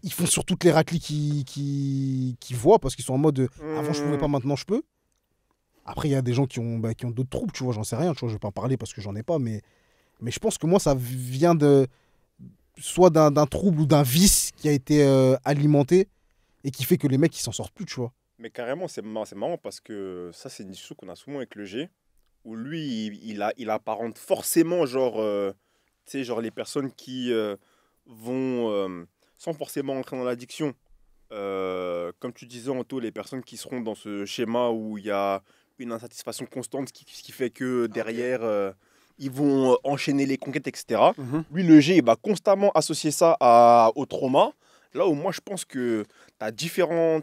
Ils font sur toutes les raclis qu'ils voient, parce qu'ils sont en mode. Avant, je pouvais pas, maintenant, je peux. Après, il y a des gens qui ont d'autres troubles, tu vois, j'en sais rien, tu vois, je vais pas en parler parce que j'en ai pas, mais je pense que moi, ça vient soit d'un trouble ou d'un vice qui a été alimenté et qui fait que les mecs, ils s'en sortent plus, tu vois. Mais carrément, c'est marrant parce que ça, c'est une discussion qu'on a souvent avec le G, où lui, il apparente forcément, genre, tu sais, genre les personnes qui vont, sans forcément entrer dans l'addiction, comme tu disais, Anto, les personnes qui seront dans ce schéma où il y a une insatisfaction constante, ce qui fait que derrière, ils vont enchaîner les conquêtes, etc. Lui, le G, il va constamment associer ça au trauma. Là où moi, je pense que tu as différents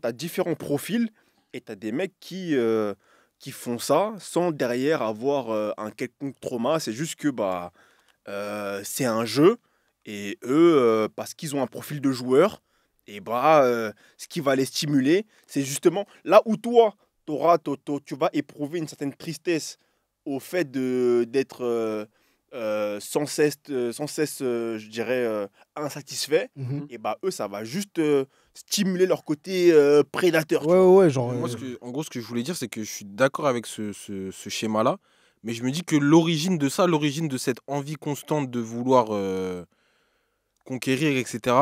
profils et tu as des mecs qui font ça sans derrière avoir un quelconque trauma. C'est juste que c'est un jeu et eux, parce qu'ils ont un profil de joueur, Et bah, ce qui va les stimuler, c'est justement là où toi, tu vas éprouver une certaine tristesse au fait d'être sans cesse je dirais, insatisfait. Mhm. Et bah, eux, ça va juste stimuler leur côté prédateur. Tu Ouais, vois. ouais, ouais, genre. Moi, en gros, ce que je voulais dire, c'est que je suis d'accord avec ce schéma-là, mais je me dis que l'origine de ça, l'origine de cette envie constante de vouloir conquérir, etc.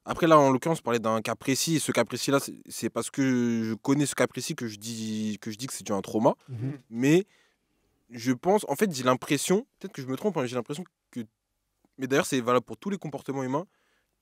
Après, là, en l'occurrence, on parlait d'un cas précis, et ce cas précis-là, c'est parce que je connais ce cas précis que je dis que c'est dû à un trauma, Mhm. mais je pense, en fait, j'ai l'impression, peut-être que je me trompe, hein, j'ai l'impression que, mais d'ailleurs, c'est valable pour tous les comportements humains,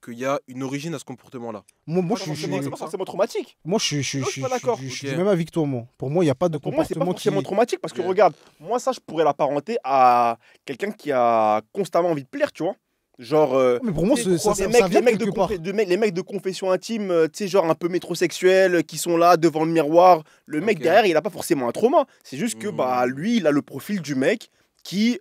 qu'il y a une origine à ce comportement-là. Moi, C'est pas forcément traumatique. moi, Non, je suis pas d'accord. je suis Ok. du même avis que toi, moi. Pour moi, il n'y a pas de Pour moi, c'est pas comportement qui. forcément traumatique parce que Ok. regarde, moi, ça, je pourrais l'apparenter à quelqu'un qui a constamment envie de plaire, tu vois. Genre, Mais pour moi, tu sais, ça les mecs, vient les mecs de de quelque part. les mecs de confession intime, tu sais, genre un peu métrosexuels, qui sont là devant le miroir. Le mec Ok. derrière, il a pas forcément un trauma. C'est juste que bah Hmm. lui, il a le profil du mec qui,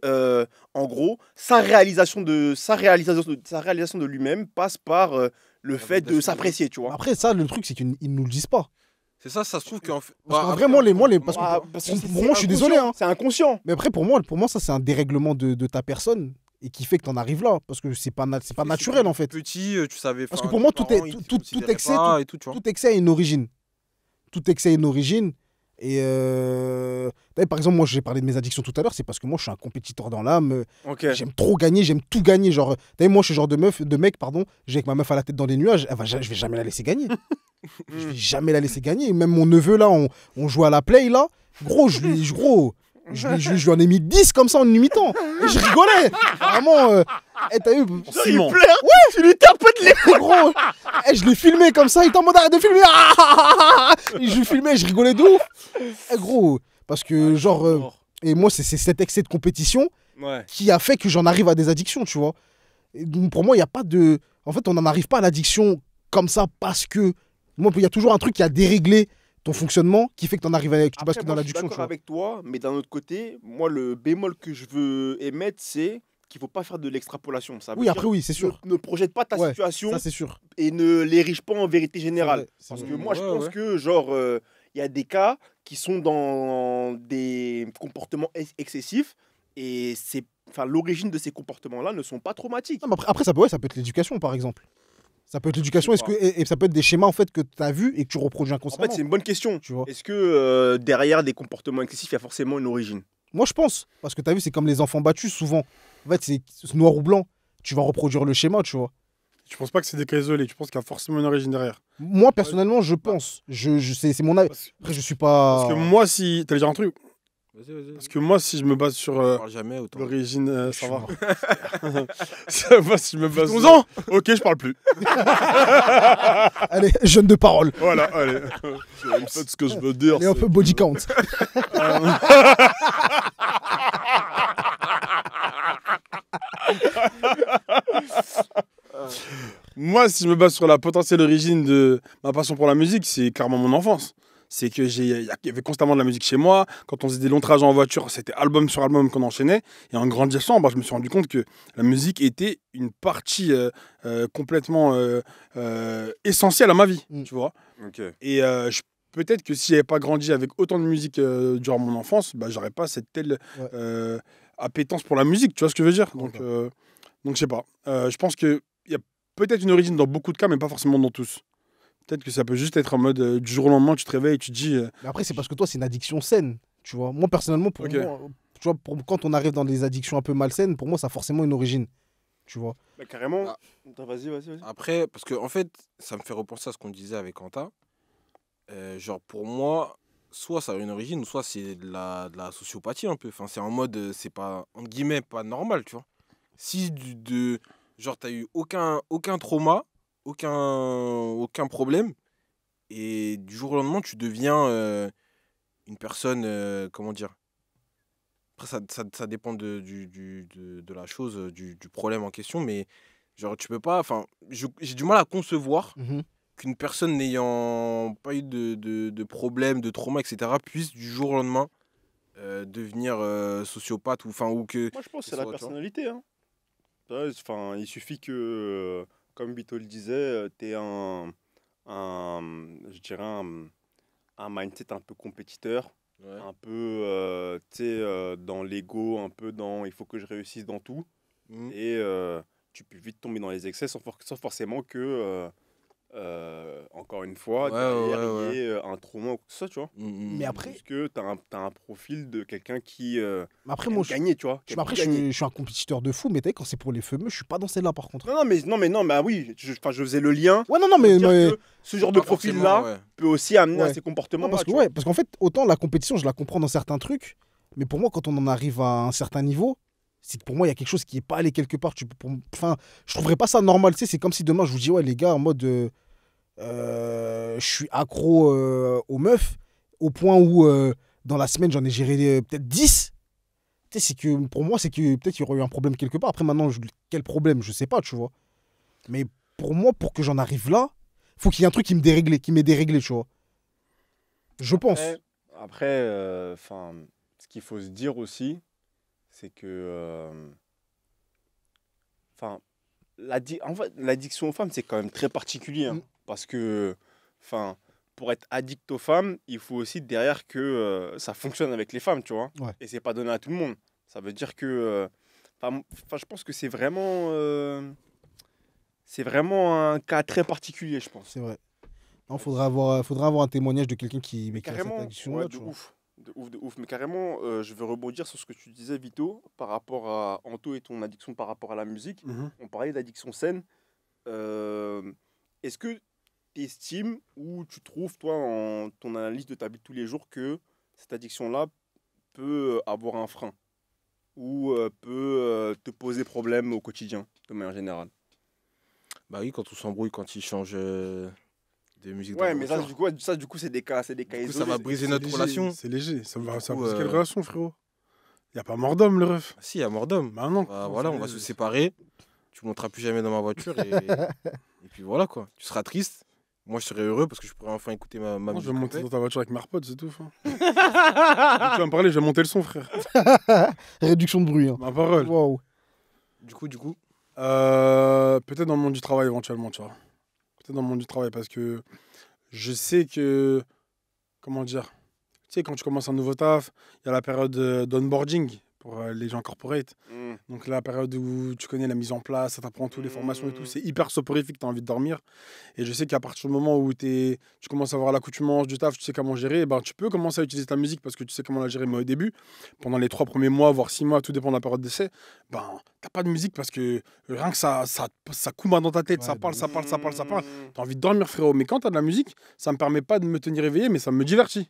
en gros, sa réalisation de lui-même passe par le fait de validation de s'apprécier, tu vois. Après, ça, le truc, c'est qu'ils nous le disent pas. C'est ça se trouve qu'en fait. Parce qu'en après, vrai, moi, les- après, parce que- Ah, parce que pour moi, je suis désolé, hein. C'est inconscient. Mais après, pour moi ça, c'est un dérèglement de ta personne et qui fait que t'en arrives là. Parce que c'est pas naturel, en fait. Petit, tu savais. Parce enfin, que pour moi, tes tout est- parents, ils te tout considéraient excès, pas et tout, tu vois. Tout excès a une origine. Tout excès a une origine. Et par exemple, moi, j'ai parlé de mes addictions tout à l'heure, c'est parce que moi, je suis un compétiteur dans l'âme. Ok. J'aime trop gagner, j'aime tout gagner. Genre, moi, je suis le genre de mec, pardon, j'ai avec ma meuf à la tête dans les nuages, je vais jamais la laisser gagner. Je vais jamais la laisser gagner. Même mon neveu, là, on joue à la play, là. Gros, je lui en ai mis 10 comme ça en imitant. Et je rigolais. Vraiment, t'as vu, Simon. Tu lui tapotes les. gros. Je l'ai filmé comme ça, il était en mode arrête de filmer. Et je lui filmais, je rigolais de ouf. Gros, parce que, genre, et moi, c'est cet excès de compétition Ouais. qui a fait que j'en arrive à des addictions, tu vois. Et donc, pour moi, il n'y a pas de. En fait, on n'en arrive pas à l'addiction comme ça parce que. Moi, il y a toujours un truc qui a déréglé ton fonctionnement qui fait que tu en arrives à. Que tu Après, bascules dans moi, je suis l'addiction, tu d'accord vois. avec toi, mais d'un autre côté, moi, le bémol que je veux émettre, c'est qu'il ne faut pas faire de l'extrapolation. Ça veut Oui, dire après, oui, c'est sûr. Ne projette pas ta Ouais, situation Ça, c'est sûr. et ne l'érige pas en vérité générale. C'est Parce vrai. que moi, je Ouais, pense ouais. que, genre, il y a des cas qui sont dans des comportements excessifs et l'origine de ces comportements-là ne sont pas traumatiques. Non, mais après, ça peut être l'éducation, par exemple. Ça peut être l'éducation, Je sais et ça peut être des schémas en fait que tu as vus et que tu reproduis En inconsciemment. fait, c'est une bonne question. Tu vois. Est-ce que derrière des comportements excessifs, il y a forcément une origine? Moi, je pense. Parce que tu as vu, c'est comme les enfants battus, souvent. En fait, c'est noir ou blanc. Tu vas reproduire le schéma, tu vois. Je pense pas que c'est des cas isolés. Tu penses qu'il y a forcément une origine derrière. Moi, personnellement, je pense. C'est mon avis. Parce, Après, je suis pas. parce que moi, si. T'allais dire un truc? Vas-y. Parce que moi, si je me base sur On parle jamais autant. l'origine. Je Ça suis va. mort. Moi, si je me base. 11 ans. Ok, je parle plus. Allez, jeune de parole. Voilà, allez. Faites ce que je veux dire. Allez, un peu body count. Moi, si je me base sur la potentielle origine de ma passion pour la musique, c'est clairement mon enfance. C'est que il y avait constamment de la musique chez moi. Quand on faisait des longs trajets en voiture, c'était album sur album qu'on enchaînait. Et en grandissant, bah, je me suis rendu compte que la musique était une partie complètement essentielle à ma vie, Mm. tu vois. Ok. Et peut-être que si j'avais pas grandi avec autant de musique durant mon enfance, bah, j'aurais pas cette telle Ouais. appétence pour la musique, tu vois ce que je veux dire. Donc je sais pas. Je pense qu'il y a peut-être une origine dans beaucoup de cas, mais pas forcément dans tous. Peut-être que ça peut juste être en mode du jour au lendemain, tu te réveilles et tu te dis. Mais après, c'est parce que toi, c'est une addiction saine. Tu vois. Moi, personnellement, pour Ok. moi, tu vois, quand on arrive dans des addictions un peu malsaines, pour moi, ça a forcément une origine. Tu vois. Bah, carrément. Ah. Attends, vas-y. Après, parce que en fait, ça me fait repenser à ce qu'on disait avec Quentin. Genre, pour moi, soit ça a une origine, soit c'est de la sociopathie un peu. Enfin, c'est en mode, c'est pas, entre guillemets, pas normal, tu vois. Si genre, t'as eu aucun trauma, aucun problème, et du jour au lendemain, tu deviens une personne, comment dire. Après, ça dépend de la chose, du problème en question, mais genre, tu peux pas. Enfin, j'ai du mal à concevoir qu'une personne n'ayant pas eu de problème, de trauma, etc., puisse du jour au lendemain devenir sociopathe ou que. Moi, je pense que c'est soit, la tu vois. personnalité. Hein. Ouais, il suffit que, comme Vito le disait, t'es je dirais un mindset un peu compétiteur, Ouais. un peu, tu sais, dans l'ego, un peu dans il faut que je réussisse dans tout. Mm. Et tu peux vite tomber dans les excès sans forcément que, encore une fois, Ouais, derrière, ouais, il y ait un trauma ou quoi que ce soit, tu vois. Mais après, Parce que t'as un profil de quelqu'un qui après aime moi, gagner, tu vois. qui aime après, gagner. je suis un compétiteur de fou, mais t'as vu, quand c'est pour les fameux, je suis pas dans celle-là par contre. Non, mais ah oui, enfin, je faisais le lien. Ouais, non, non, Pour mais. dire mais- que ce genre de Pas forcément, profil-là ouais. peut aussi amener à Ouais. ces Non, comportements-là. parce que, tu vois. ouais, parce qu'en fait, autant la compétition, je la comprends dans certains trucs, mais pour moi, quand on en arrive à un certain niveau, c'est que pour moi, il y a quelque chose qui est pas allé quelque part. Enfin, je trouverais pas ça normal. Tu sais, c'est comme si demain, je vous dis, ouais, les gars, en mode, je suis accro aux meufs, au point où, dans la semaine, j'en ai géré peut-être 10. Tu sais, c'est que, pour moi, c'est que peut-être il y aurait eu un problème quelque part. Après, maintenant, quel problème, je sais pas, tu vois. Mais pour moi, pour que j'en arrive là, faut qu'il y ait un truc qui m'ait déréglé, tu vois. Je pense. Après, ce qu'il faut se dire aussi, c'est que en fait, l'addiction aux femmes, c'est quand même très particulier. Hein, Mm. parce que pour être addict aux femmes, il faut aussi derrière que ça fonctionne avec les femmes, tu vois. Ouais. Et c'est pas donné à tout le monde. Ça veut dire que. Je pense que c'est vraiment un cas très particulier, je pense. C'est vrai. Non, faudrait avoir un témoignage de quelqu'un qui a cette Carrément, addiction-là, ouais, tu de vois. ouf. De ouf. Mais carrément, je veux rebondir sur ce que tu disais, Vito, par rapport à Anto et ton addiction par rapport à la musique. Mhm. On parlait d'addiction saine. Est-ce que tu estimes ou tu trouves, toi, en ton analyse de ta vie de tous les jours, que cette addiction-là peut avoir un frein ou peut te poser problème au quotidien, de manière générale? Bah oui, quand on s'embrouille, quand il change de musique dans Ouais, la mais voiture. ça, du coup, c'est des cas Du coup, isolés. ça va briser C'est notre léger, relation. C'est léger. Ça va coup, briser quelle euh, relation, frérot? Y a pas mort d'homme, le ref. Ah, si, à mort d'homme. Bah non. Bah, voilà, on va se séparer. Tu monteras plus jamais dans ma voiture et puis voilà quoi. Tu seras triste. Moi, je serai heureux parce que je pourrai enfin écouter ma Moi, musique. je vais monter complète. dans ta voiture avec mes AirPods, c'est tout. Hein. Tu vas me parler, je vais monter le son, frère. Réduction de bruit. Hein. Ma parole. Waouh. Du coup, Peut-être dans le monde du travail éventuellement, tu vois. Peut-être dans le monde du travail parce que je sais que. Comment dire? Tu sais, quand tu commences un nouveau taf, il y a la période d'onboarding pour les gens corporate. Mm. Donc la période où tu connais la mise en place, ça t'apprend toutes les formations et tout, c'est hyper soporifique, tu as envie de dormir. Et je sais qu'à partir du moment où tu commences à avoir l'accoutumance du taf, tu sais comment gérer, ben, tu peux commencer à utiliser ta musique parce que tu sais comment la gérer. Mais au début, pendant les 3 premiers mois, voire 6 mois, tout dépend de la période d'essai, ben, t'as pas de musique parce que rien que ça coumba dans ta tête, Ouais, ça de parle, ouf. ça parle, ça parle, ça parle. T'as envie de dormir, frérot. Mais quand t'as de la musique, ça me permet pas de me tenir éveillé, mais ça me divertit.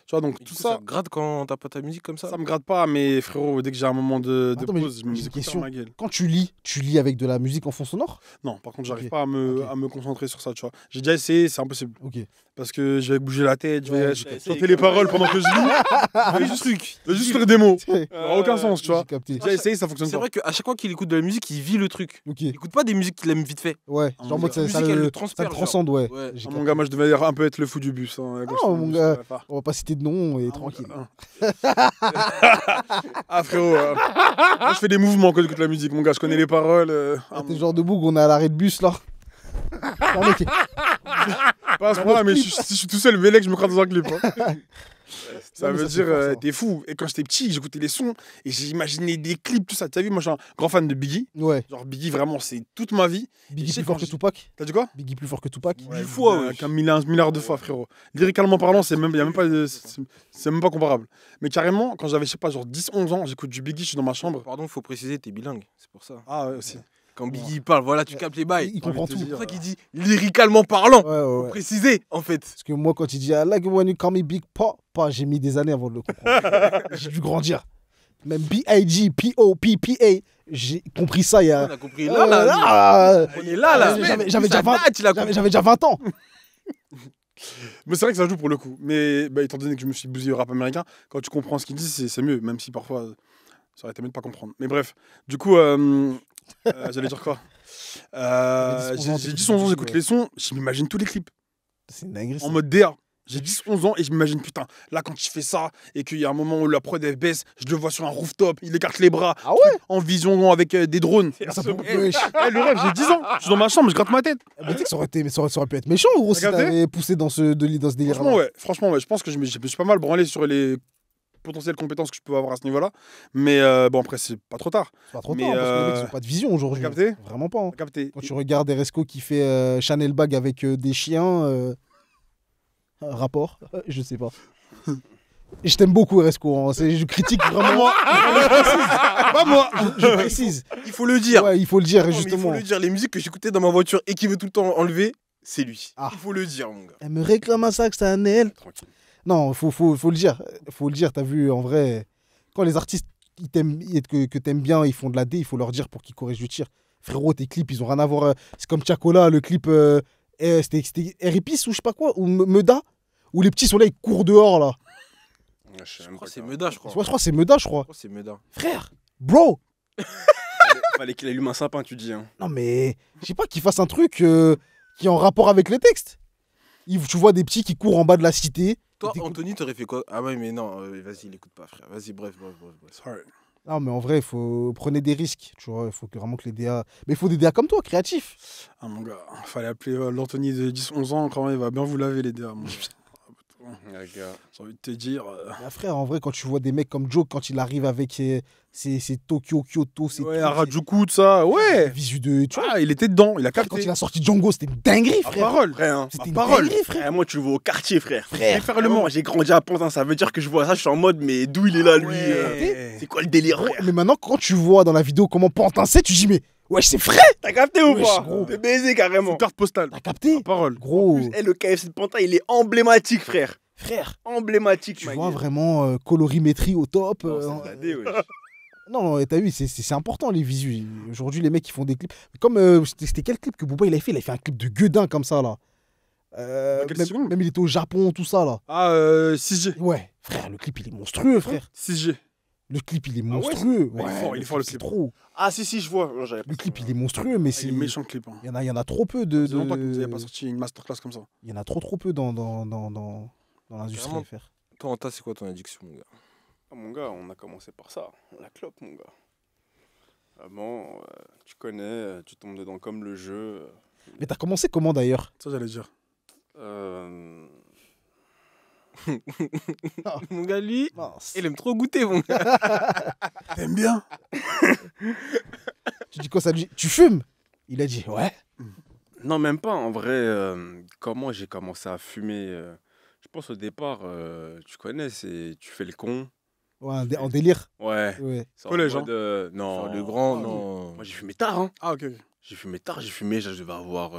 Tu vois, donc du tout coup, ça, ça te gratte quand t'as pas ta musique comme ça. ça me gratte pas, mais frérot, dès que j'ai un moment de Attends, mais pause, je me mets j'ai des une écouteurs question. dans ma gueule. Quand tu lis avec de la musique en fond sonore? Non, par contre, j'arrive Ok. pas à me concentrer sur ça, tu vois. J'ai déjà essayé, c'est impossible. Ok. Parce que je vais bouger la tête, je vais Ouais, j'ai chanter essayé les quand même. paroles pendant que je lis. Je vais juste faire des mots. Ça n'a aucun sens, tu vois. J'ai capté. J'ai déjà essayé, ça fonctionne C'est pas. vrai qu'à chaque fois qu'il écoute de la musique, il vit le truc. Ok. Il écoute pas des musiques qu'il aime vite fait. Ouais. Ah, Genre, mon en mode, gars. ça, La musique, elle le ça transperce, le transcende, ouais. Ouais. J'ai Ah, capté. mon gars, moi, je devais un peu être le fou du bus. Hein, quand je suis dans le mon bus, gars. ouais, pas. On va pas citer de nom et Ah, tranquille. mon gars. Ah, frérot, moi, je fais des mouvements quand j'écoute la musique, mon gars. Je connais les paroles. Ah, t'es le genre de boug, on est à l'arrêt de bus là. Ah, mec, Pas à ce point-là, mais si je suis tout seul, Vélec, je me crois dans un clip. Hein. Ça Non, mais veut ça, c'est dire, fort, ça. t'es fou. Et quand j'étais petit, j'écoutais les sons et j'imaginais des clips, tout ça. Tu as vu, moi, je suis un grand fan de Biggie. Ouais. Genre, Biggie, vraiment, c'est toute ma vie. Biggie Je sais plus fort quand que je- Tupac. T'as dit quoi? Biggie plus fort que Tupac. Mille fois, wesh. Comme un milliard de fois, frérot. Lyricalement parlant, c'est même pas comparable. Mais carrément, quand j'avais, je sais pas, genre 10-11 ans, j'écoute du Biggie, je suis dans ma chambre. Pardon, faut préciser, t'es bilingue. C'est pour ça. Ah ouais, aussi. Quand Biggie parle, voilà, tu captes les bails. Il comprend envie de tout. te C'est dire, pour ça qu'il dit lyricalement parlant. Ouais, ouais, Faut ouais. préciser, en fait. Parce que moi, quand il dit I like it when you call me Big Papa, j'ai mis des années avant de le comprendre. J'ai dû grandir. Même B.I.G., P.O.P.P.A., j'ai compris ça il y a. On a compris là, là. On est là, là. J'avais déjà 20 j'avais déjà 20 ans. Mais c'est vrai que ça joue pour le coup. Mais bah, étant donné que je me suis bousillé au rap américain, quand tu comprends ce qu'il dit, c'est mieux. Même si parfois, ça aurait été mieux de pas comprendre. Mais bref, du coup, j'allais dire quoi T'avais 10 ans, J'ai dit son son, j'écoute ouais. les sons, je m'imagine tous les clips. C'est une dinguerie. ça. En mode DA. J'ai 10, 11 ans et je m'imagine, putain, là, quand il fait ça et qu'il y a un moment où la prod elle baisse, je le vois sur un rooftop, il écarte les bras, Ah ouais en vision avec des drones. Ça peut- Eh, wesh. le rêve, j'ai 10 ans, je suis dans ma chambre, je gratte ma tête. Mais tu sais que ça aurait pu être méchant, gros, si T'as capté t'avais poussé dans ce délire. Franchement, ouais, je pense que je me suis pas mal branlé sur les potentielles compétences que je peux avoir à ce niveau-là. Mais bon, après, c'est pas trop tard. C'est pas trop Mais, tard, parce que les mecs, ils ont pas de vision aujourd'hui. T'as capté Vraiment pas. Hein. T'as capté. Quand tu regardes Eresco qui fait Chanel Bag avec des chiens, un rapport, je sais pas. Et je t'aime beaucoup, Eresco. Hein. Je critique vraiment. Pas moi. Je précise. Il faut le dire. Ouais, il faut le dire, Non, mais il justement. faut le dire. Les musiques que j'écoutais dans ma voiture et qui veut tout le temps enlever, c'est lui. Ah. Il faut le dire, mon gars. Elle me réclame un sac, c'est un elle. Tranquille. Non, faut le dire. Faut le dire, t'as vu, en vrai, quand les artistes ils t'aiment, que t'aimes bien, ils font de la D, il faut leur dire pour qu'ils corrigent le tir. Frérot, tes clips, ils ont rien à voir. C'est comme Chacola, le clip, c'était Eripis ou je sais pas quoi, ou Meda, où les petits sont là, ils courent dehors, là. Je crois que c'est Meda, je crois. Ouais, je crois que c'est Meda, je crois. Je crois que c'est Meda. Frère, bro. Fallait qu'il allume un sapin, tu dis. Hein. Non, mais je sais pas, qu'il fasse un truc qui est en rapport avec les textes. Tu vois des petits qui courent en bas de la cité. Toi, T'écoutes- Anthony, t'aurais fait quoi? Ah ouais, mais non, vas-y, il écoute pas, frère. Vas-y, bref. Sorry. Non, mais en vrai, prenez des risques. Tu vois, il faut vraiment que les DA. Mais il faut des DA comme toi, créatifs. Ah, mon gars, fallait appeler l'Anthony de 10, 11 ans, quand même, il va bien vous laver les dés. Mon gars. J'ai envie de te dire. Ah, frère, en vrai, quand tu vois des mecs comme Joe, quand il arrive avec ses Tokyo, Kyoto, ses Ouais, trucs, Harajuku, tout ça, ses ouais. visu de. Tu vois, Ah, il était dedans, il a quand capté. il a sorti Django, c'était une dinguerie, À frère. parole. Frère, hein. C'était une parole. dinguerie, frère. Frère, moi, tu le vois au quartier, frère. Frère. Faire le Moi, mot. j'ai grandi à Pantin, ça veut dire que je vois ça, je suis en mode, mais d'où il est là, lui Ouais. C'est quoi le délire, Gros, frère mais maintenant, quand tu vois dans la vidéo comment Pantin c'est, tu dis, mais wesh, c'est vrai. T'as capté ou Wesh, pas gros. T'es baisé carrément. Une carte postale. T'as capté À parole. Gros, Eh, le KFC de Pantin, il est emblématique, frère. frère, Emblématique, tu ma vois gueule. vraiment colorimétrie au top. Non, c'est de la D, wesh. Non, t'as vu, c'est important les visus. Aujourd'hui, les mecs, ils font des clips. Comme, c'était quel clip que Booba il avait fait? Il a fait un clip de gueudin comme ça, là. Dans quelle seconde Même il était au Japon, tout ça, là. Ah, 6G. Ouais, frère, le clip, il est monstrueux, frère. 6G. Le clip, il est ouais, monstrueux. il est fort, il est fort, le c'est clip. trop. Ah, si, je vois. Non, j'avais pas Le ça. clip, il est monstrueux, mais Il c'est. est méchant le clip. Hein. Il y en a trop peu de. Ça fait longtemps que vous n'avez pas sorti une masterclass comme ça. Il y en a trop peu dans l'industrie Vraiment. à faire. Toi, Anta, c'est quoi ton addiction, mon gars? Ah, mon gars, on a commencé par ça. La clope, mon gars. Vraiment, tu connais, tu tombes dedans comme le jeu. Mais t'as commencé comment d'ailleurs? Ça, j'allais dire. Mon gars, lui, Mince. il aime trop goûter, mon gars. T'aimes bien? Tu dis quoi ça? Tu fumes? Il a dit ouais. Non, même pas. En vrai, comment j'ai commencé à fumer je pense au départ, tu connais, tu fais le con. Ouais, en délire. Ouais. Ouais. C'est en Collège, mode, non. Faire le grand, Ah, non. Moi, j'ai fumé tard, hein. Ah, ok. J'ai fumé, je devais avoir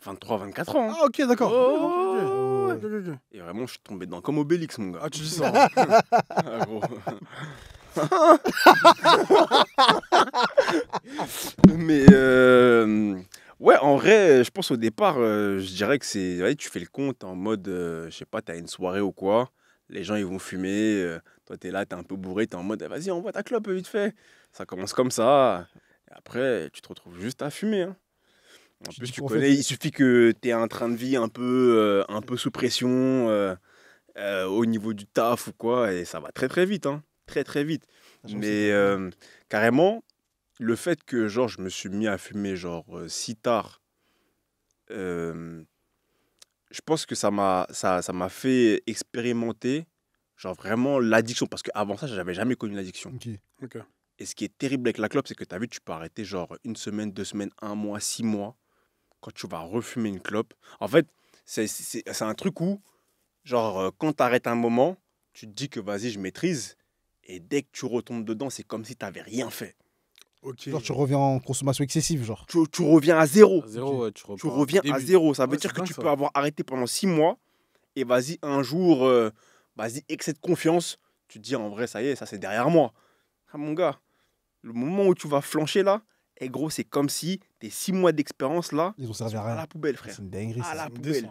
23, 24 ans. hein. Ah, ok, d'accord. Oh, Ok, ok, ok. Et vraiment, je suis tombé dedans comme Obélix, mon gars. Ah, tu dis ça. Ah, gros. Mais ouais, en vrai, je pense au départ, je dirais que c'est. Ouais, tu fais le compte en mode, je sais pas, t'as une soirée ou quoi, les gens ils vont fumer, toi t'es là, t'es un peu bourré, t'es en mode, vas-y, envoie ta clope vite fait. Ça commence comme ça. Et après, tu te retrouves juste à fumer. Hein. En Tu plus, dis tu qu'en connais, il suffit que t'aies un train de vie un peu sous pression au niveau du taf ou quoi, et ça va très très vite. Hein. Très très vite. Mais carrément, le fait que genre je me suis mis à fumer genre si tard, je pense que ça m'a fait expérimenter genre vraiment l'addiction parce qu'avant ça j'avais jamais connu l'addiction. Ok. Et ce qui est terrible avec la clope, c'est que tu as vu, tu peux arrêter genre 1 semaine, 2 semaines, 1 mois, 6 mois quand tu vas refumer une clope. En fait, c'est un truc où genre quand tu arrêtes un moment, tu te dis que vas-y je maîtrise. Et dès que tu retombes dedans, c'est comme si tu n'avais rien fait. Ok. Genre tu reviens en consommation excessive, genre. Tu reviens à zéro. À zéro, ouais, tu Tu repars. reviens à Début. zéro. Ça veut Ouais, dire c'est que dingue, tu ça. peux avoir arrêté pendant 6 mois. Et vas-y, un jour, vas-y, excès de confiance. Tu te dis, en vrai, ça y est, ça c'est derrière moi. Ah mon gars, le moment où tu vas flancher là, et gros, c'est comme si tes 6 mois d'expérience là, Ils ont servi à à rien. la poubelle, frère. C'est une dinguerie. À ça. la Ça me poubelle. descend.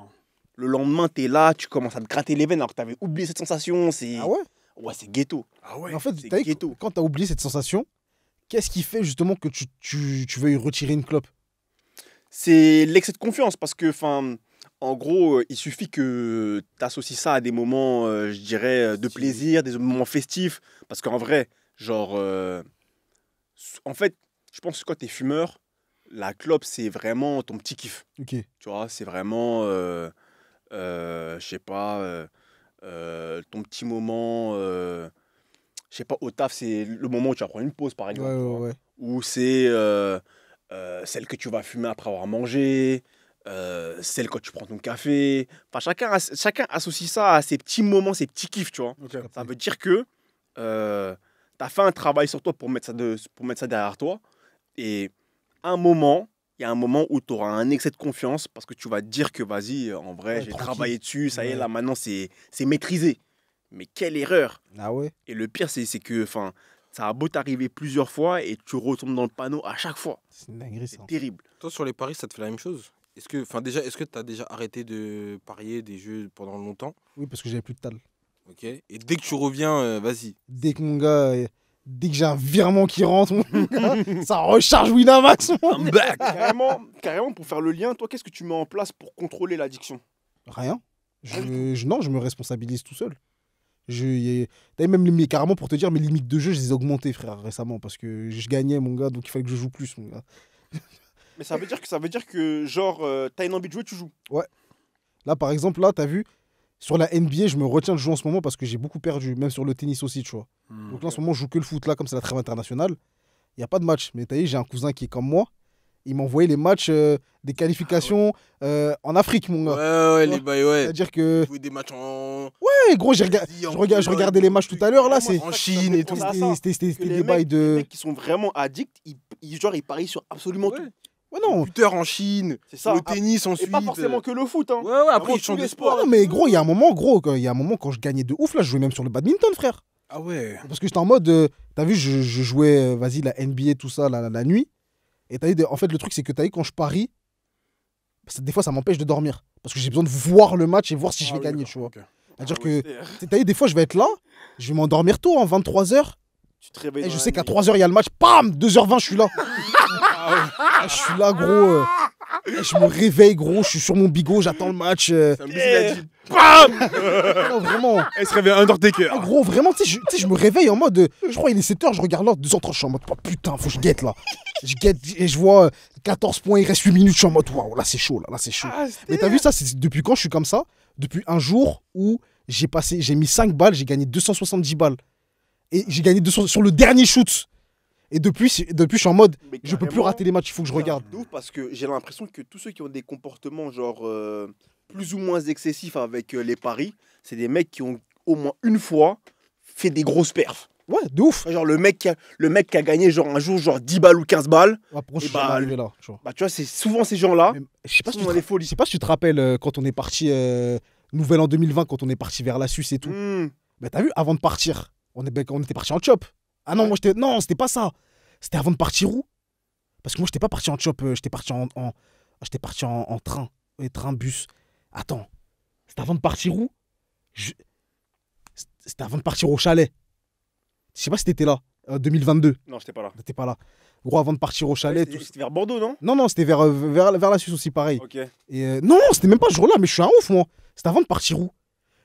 Le lendemain, tu es là, tu commences à te gratter les veines alors que tu avais oublié cette sensation. C'est... Ah ouais? Ouais, c'est ghetto. Ah ouais. Mais en fait, c'est t'as vu, ghetto. quand t'as oublié cette sensation, qu'est-ce qui fait justement que tu veuilles retirer une clope? C'est l'excès de confiance parce que, enfin, En gros, il suffit que tu associes ça à des moments, je dirais, de plaisir, des moments festifs. Parce qu'en vrai, genre, en fait, je pense que quand tu es fumeur, la clope, c'est vraiment ton petit kiff. Ok. Tu vois, c'est vraiment, je sais pas, ton petit moment, je sais pas, au taf, c'est le moment où tu vas prendre une pause, par Ouais, exemple. Tu vois. ouais. Ou c'est celle que tu vas fumer après avoir mangé, celle quand tu prends ton café. Enfin, chacun associe ça à ses petits moments, ses petits kiffs, tu vois. Ok. Ça veut dire que tu as fait un travail sur toi pour mettre ça derrière toi. Et il y a un moment où tu auras un excès de confiance parce que tu vas te dire que vas-y, en vrai, Ouais, j'ai tranquille. travaillé dessus, ça y est, Ouais. là maintenant c'est maîtrisé. Mais quelle erreur! Ah ouais. Et le pire, c'est que ça a beau t'arriver plusieurs fois et tu retombes dans le panneau à chaque fois. C'est une dinguerie, ça. C'est terrible. Toi, sur les paris, ça te fait la même chose? Est-ce que tu as déjà arrêté de parier des jeux pendant longtemps? Oui, parce que j'avais plus de tal. Ok. Et dès que tu reviens, vas-y. Dès que mon gars, dès que j'ai un virement qui rentre, mon gars, ça recharge Winamax. mon gars. Carrément, pour faire le lien, toi, qu'est-ce que tu mets en place pour contrôler l'addiction? Rien. Non, je me responsabilise tout seul. T'avais même carrément pour te dire, mes limites de jeu, je les ai augmentées, frère, récemment, parce que je gagnais, mon gars, donc il fallait que je joue plus, mon gars. Mais ça veut dire que genre, t'as une envie de jouer, tu joues. Là, par exemple, là, t'as vu, sur la NBA, je me retiens de jouer en ce moment parce que j'ai beaucoup perdu, même sur le tennis aussi, tu vois. Donc là, en ce moment, je joue que le foot, là, comme c'est la trêve internationale. Il n'y a pas de match. Mais t'as vu, j'ai un cousin qui est comme moi. Il m'a envoyé les matchs des qualifications en Afrique, mon gars. Ouais, les bails, ouais. C'est-à-dire que. Jouer des matchs en. Ouais, gros, je regardais les matchs tout à l'heure, là. En Chine et tout. C'était Que des bails Les de. mecs qui sont vraiment addicts, ils parient sur absolument tout. Ouais, non. Computer en Chine. C'est ça. Le tennis Et ensuite. pas forcément que le foot. Hein. Ouais, après, Vraiment ils changent tous de les sport. Non, mais gros, il y a un moment, quand je gagnais de ouf, là, je jouais même sur le badminton, frère. Ah ouais. Parce que j'étais en mode. T'as vu, je jouais, vas-y, la NBA, tout ça, la nuit. Et t'as vu, en fait, le truc, c'est que t'as vu, quand je parie, des fois, ça m'empêche de dormir. Parce que j'ai besoin de voir le match et voir si je vais gagner, tu vois. C'est-à-dire que, t'as vu, des fois, je vais être là, je vais m'endormir tôt, 23h. Tu te réveilles. Et dans je la sais qu'à nuit. 3h, il y a le match. Bam 2h20, je suis là. Je suis là, gros. Je me réveille, gros. Je suis sur mon bigot, j'attends le match. Samedi, il a dit Non, vraiment. elle se réveille Undertaker. Ah, gros, vraiment, tu sais, je me réveille en mode. Je crois qu'il est 7h, je regarde l'heure, 2h30, je suis en mode, oh, putain, faut que je guette là. Je guette et je vois 14 points, il reste 8 minutes, je suis en mode, waouh, là c'est chaud, là c'est chaud. Mais t'as vu ça, c'est depuis quand je suis comme ça? Depuis un jour où j'ai mis 5 balles, j'ai gagné 270 balles. Et j'ai gagné 200 sur le dernier shoot. Et depuis, je suis en mode, Mais je peux plus carrément, rater les matchs, il faut que je c'est un regarde. truc de ouf parce que j'ai l'impression que tous ceux qui ont des comportements genre plus ou moins excessifs avec les paris, c'est des mecs qui ont au moins une fois fait des grosses perfs. Ouais, de ouf. Genre le mec qui a gagné genre un jour genre 10 balles ou 15 balles, Ouais, pourquoi je Et suis bah, jamais arrivé là, tu vois. bah tu vois, c'est souvent ces gens-là. Mais je sais pas si sont tu dans les folies. je sais pas si tu te rappelles quand on est parti Nouvel An 2020, quand on est parti vers la Suisse et tout. Mais t'as vu, avant de partir, on était parti en chop. Ah non, non, c'était pas ça. C'était avant de partir où? Parce que moi, j'étais pas parti en chop, j'étais parti en train. Train, bus. Attends, c'était avant de partir où? C'était avant de partir au chalet. Je sais pas si t'étais là, 2022. Non, j'étais pas là. T'étais pas là. Gros, avant de partir au chalet. C'était vers Bordeaux, non? Non, c'était vers la Suisse aussi, pareil. Ok. Et non, c'était même pas ce jour-là, mais je suis un ouf, moi. C'était avant de partir où?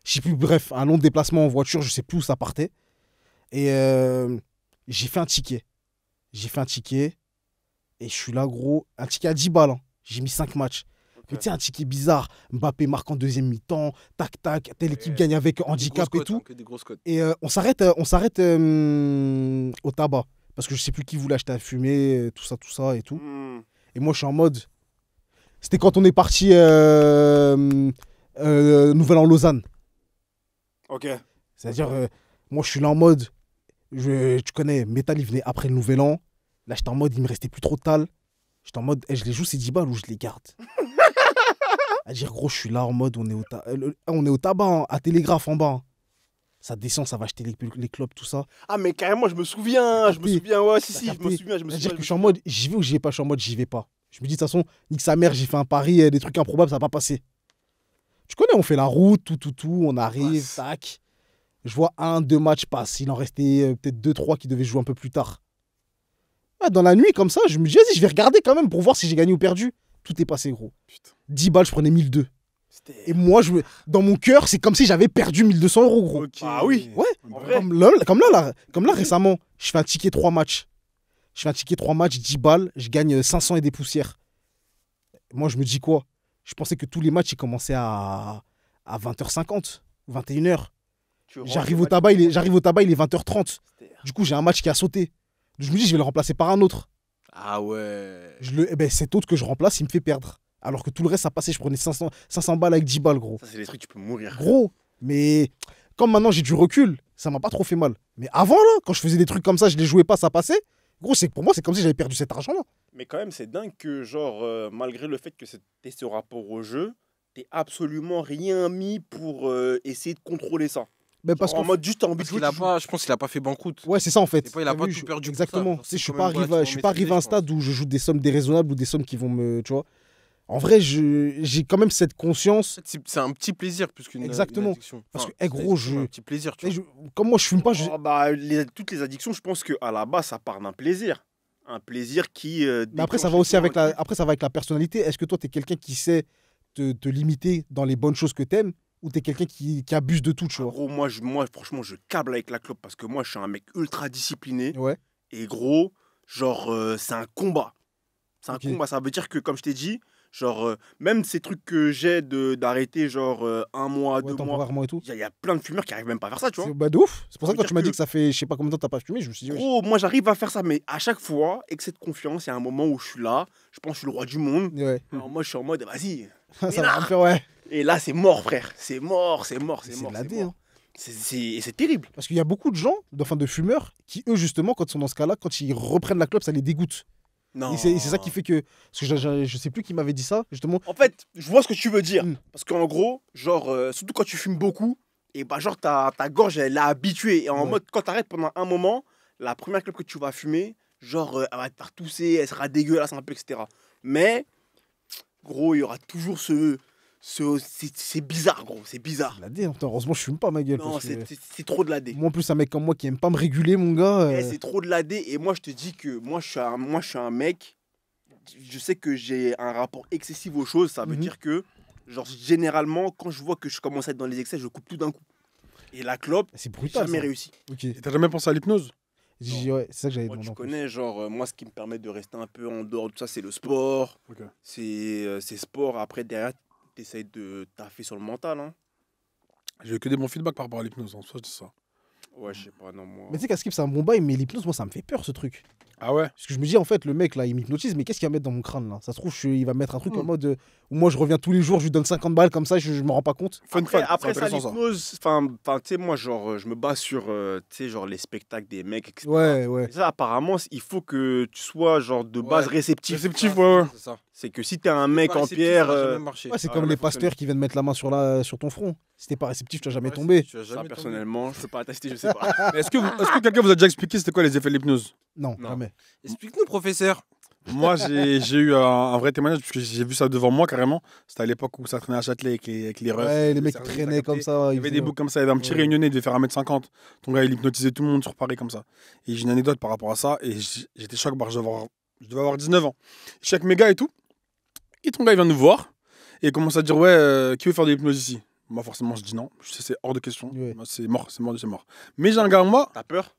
Je sais plus, bref, un long déplacement en voiture, je sais plus où ça partait. Et j'ai fait un ticket. Et je suis là, gros. Un ticket à 10 balles. Hein. J'ai mis 5 matchs. Mais tu sais, un ticket bizarre. Mbappé marque en deuxième mi-temps. Tac, tac. Telle équipe gagne avec handicap et tout. Des grosses cotes. Et on s'arrête au tabac. Parce que je sais plus qui voulait acheter à fumer, tout ça et tout. Et moi, je suis en mode. C'était quand on est parti Nouvel An Lausanne. Ok. C'est-à-dire, moi, je suis là en mode. Tu connais, Metal, il venait après le Nouvel An. Là, j'étais en mode, il me restait plus trop de tal. J'étais en mode, je les joue ces 10 balles ou je les garde. À dire, gros, je suis là en mode, on est au tabac, hein, à Télégraphe en bas. Hein. Ça descend, ça va acheter les clopes, tout ça. Ah, mais carrément, je me souviens, ouais, si, je me souviens. C'est-à-dire que je suis en mode, j'y vais ou j'y vais pas, je suis en mode, j'y vais pas. Je me dis, de toute façon, nique sa mère, j'ai fait un pari, des trucs improbables, ça va pas passer. Tu connais, on fait la route, tout, on arrive, tac. Je vois 1-2 matchs passent. Il en restait peut-être 2-3 qui devaient jouer un peu plus tard. Ah, dans la nuit, comme ça, je me dis, vas-y, je vais regarder quand même pour voir si j'ai gagné ou perdu. Tout est passé, gros. Putain. 10 balles, je prenais 1002. Et moi, dans mon cœur, c'est comme si j'avais perdu 1200 euros, gros. Ok. Ah oui. Ouais. En vrai. Comme là, récemment, je fais un ticket 3 matchs. 10 balles, je gagne 500 et des poussières. Moi, je me dis quoi? Je pensais que tous les matchs, ils commençaient à 20h50, 21h. J'arrive au tabac, il est 20h30. Du coup, j'ai un match qui a sauté. Je me dis, je vais le remplacer par un autre. Ah ouais. Cet autre que je remplace, il me fait perdre. Alors que tout le reste, ça passait. Je prenais 500 balles avec 10 balles, gros. Ça, c'est des trucs, tu peux mourir. Gros. Mais comme maintenant, j'ai du recul, ça m'a pas trop fait mal. Mais avant, là, quand je faisais des trucs comme ça, je les jouais pas, ça passait. Gros, pour moi, c'est comme si j'avais perdu cet argent-là. Mais quand même, c'est dingue que, genre, malgré le fait que t'aies ce rapport au jeu, t'es absolument rien mis pour essayer de contrôler ça. Mais parce Genre, en que. mode juste, t'as envie de jouer. Je pense qu'il a pas fait banqueroute. Ouais, c'est ça en fait. Et pas, il a T'as pas vu, tout perdu pour exactement. ça. Tu sais, je suis C'est pas quand même arrivé, je suis pas arrivé à un relativement stade où je joue des sommes déraisonnables ou des sommes qui vont me. Tu vois. En vrai, j'ai quand même cette conscience. C'est un petit plaisir plus qu'une Exactement. une addiction. Parce Enfin, que, gros, c'est un petit plaisir, tu Et vois. comme moi, je fume pas. Oh, bah, toutes les addictions, je pense qu'à la base, ça part d'un plaisir. Un plaisir qui. Mais après, ça va aussi avec après, ça va avec la personnalité. Est-ce que toi, t'es quelqu'un qui sait te limiter dans les bonnes choses que t'aimes ou t'es quelqu'un qui abuse de tout, tu vois? Gros, moi, franchement, je câble avec la clope parce que moi, je suis un mec ultra discipliné. Ouais. Et gros, genre, c'est un combat. C'est un Ok. combat. Ça veut dire que, comme je t'ai dit, genre, même ces trucs que j'ai d'arrêter, genre, un mois, Ouais, 2 mois, temporairement et tout. il y a plein de fumeurs qui arrivent même pas à faire ça, tu vois. C'est de ouf. C'est pour ça Ça que quand veut tu m'as dire dit que ça fait je sais pas combien de temps t'as pas fumé, je me suis dit. wesh. Gros, moi, j'arrive à faire ça, mais à chaque fois, excès de confiance, il y a un moment où je suis là, je pense que je suis le roi du monde. Ouais. Alors, moi, je suis en mode, vas-y. Ça va me faire, ouais. Et là, c'est mort, frère. C'est mort. C'est de la D, mort. hein. C'est terrible. Parce qu'il y a beaucoup de gens, de fumeurs, qui eux, justement, quand ils sont dans ce cas-là, quand ils reprennent la clope, ça les dégoûte. Non. Et c'est ça qui fait que. Parce que je sais plus qui m'avait dit ça, justement. En fait, je vois ce que tu veux dire. Mm. Parce qu'en gros, genre, surtout quand tu fumes beaucoup, et bah, genre, ta gorge, elle est habituée. Et en Ouais. mode, quand t'arrêtes pendant un moment, la première clope que tu vas fumer, genre, elle va te faire tousser, elle sera dégueulasse un peu, etc. Mais, gros, il y aura toujours c'est bizarre, gros, c'est bizarre. C'est de la D, hein. Putain, heureusement, je fume pas, ma gueule. Non, parce que c'est trop de la D. moi, en plus, un mec comme moi qui aime pas me réguler, mon gars. Eh, c'est trop de la D. Et moi, je te dis que moi, je suis un mec. Je sais que j'ai un rapport excessif aux choses. Ça veut Mhm. dire que, genre, généralement, quand je vois que je commence à être dans les excès, je coupe tout d'un coup. Et la clope, C'est j'ai brutal. jamais ça. réussi. Ok. Et t'as jamais pensé à l'hypnose? Ouais, c'est ça que j'avais Moi, demandé. tu en plus. connais, genre, moi, ce qui me permet de rester un peu en dehors de tout ça, c'est le sport. Ok. C'est sport. Après, derrière, t'essayes de taffer sur le mental. Hein. J'ai eu que des bons feedbacks par rapport à l'hypnose, en soi, je dis ça. Ouais, je sais pas, non, moi. Mais tu sais qu'à Skip, c'est un bon bail, mais l'hypnose, moi, ça me fait peur, ce truc. Ah ouais? Parce que je me dis, en fait, le mec, là, il m'hypnotise, mais qu'est-ce qu'il va mettre dans mon crâne, là? Ça se trouve, il va mettre un truc en mode où moi, je reviens tous les jours, je lui donne 50 balles comme ça, je me rends pas compte. Fun fact, Après c'est ça, intéressant, l'hypnose, tu sais, moi, genre, je me base sur, tu sais, genre, les spectacles des mecs, etc. Ouais, ouais. Et ça, apparemment, il faut que tu sois, genre, de base Ouais. réceptif. Réceptif, ouais. C'est ça. C'est que si t'es un mec Pas en réceptif, pierre, ça va jamais marcher. Ouais, c'est Ah, comme ouais, les fonctionne. pasteurs qui viennent mettre la main sur ton front. Si t'es pas réceptif, tu vas jamais Ouais, tomber. tu vas ça, jamais tomber. personnellement, je peux pas attester, je sais pas. Mais est-ce que quelqu'un vous a déjà expliqué c'était quoi les effets de l'hypnose? Non, Non. jamais. Explique-nous, professeur. Moi, j'ai eu un vrai témoignage, puisque j'ai vu ça devant moi carrément. C'était à l'époque où ça traînait à Châtelet avec les refs. Ouais, les mecs qui services, traînaient ça comme captait. ça. Il y avait des boucs comme ça, il y avait un petit Ouais. réunionnais, il devait faire 1m50. Ton gars, il hypnotisait tout le monde sur Paris comme ça. Et j'ai une anecdote par rapport à ça, et j'étais choqué, je devais avoir 19 ans. Je suis avec mes gars et tout. Et ton gars, il vient nous voir, et il commence à dire, ouais, qui veut faire de l'hypnose ici? Moi, forcément, je dis non. Je sais, c'est hors de question. Ouais. Moi, c'est mort, c'est mort, c'est mort. Mais j'ai un gars, moi, T'as peur?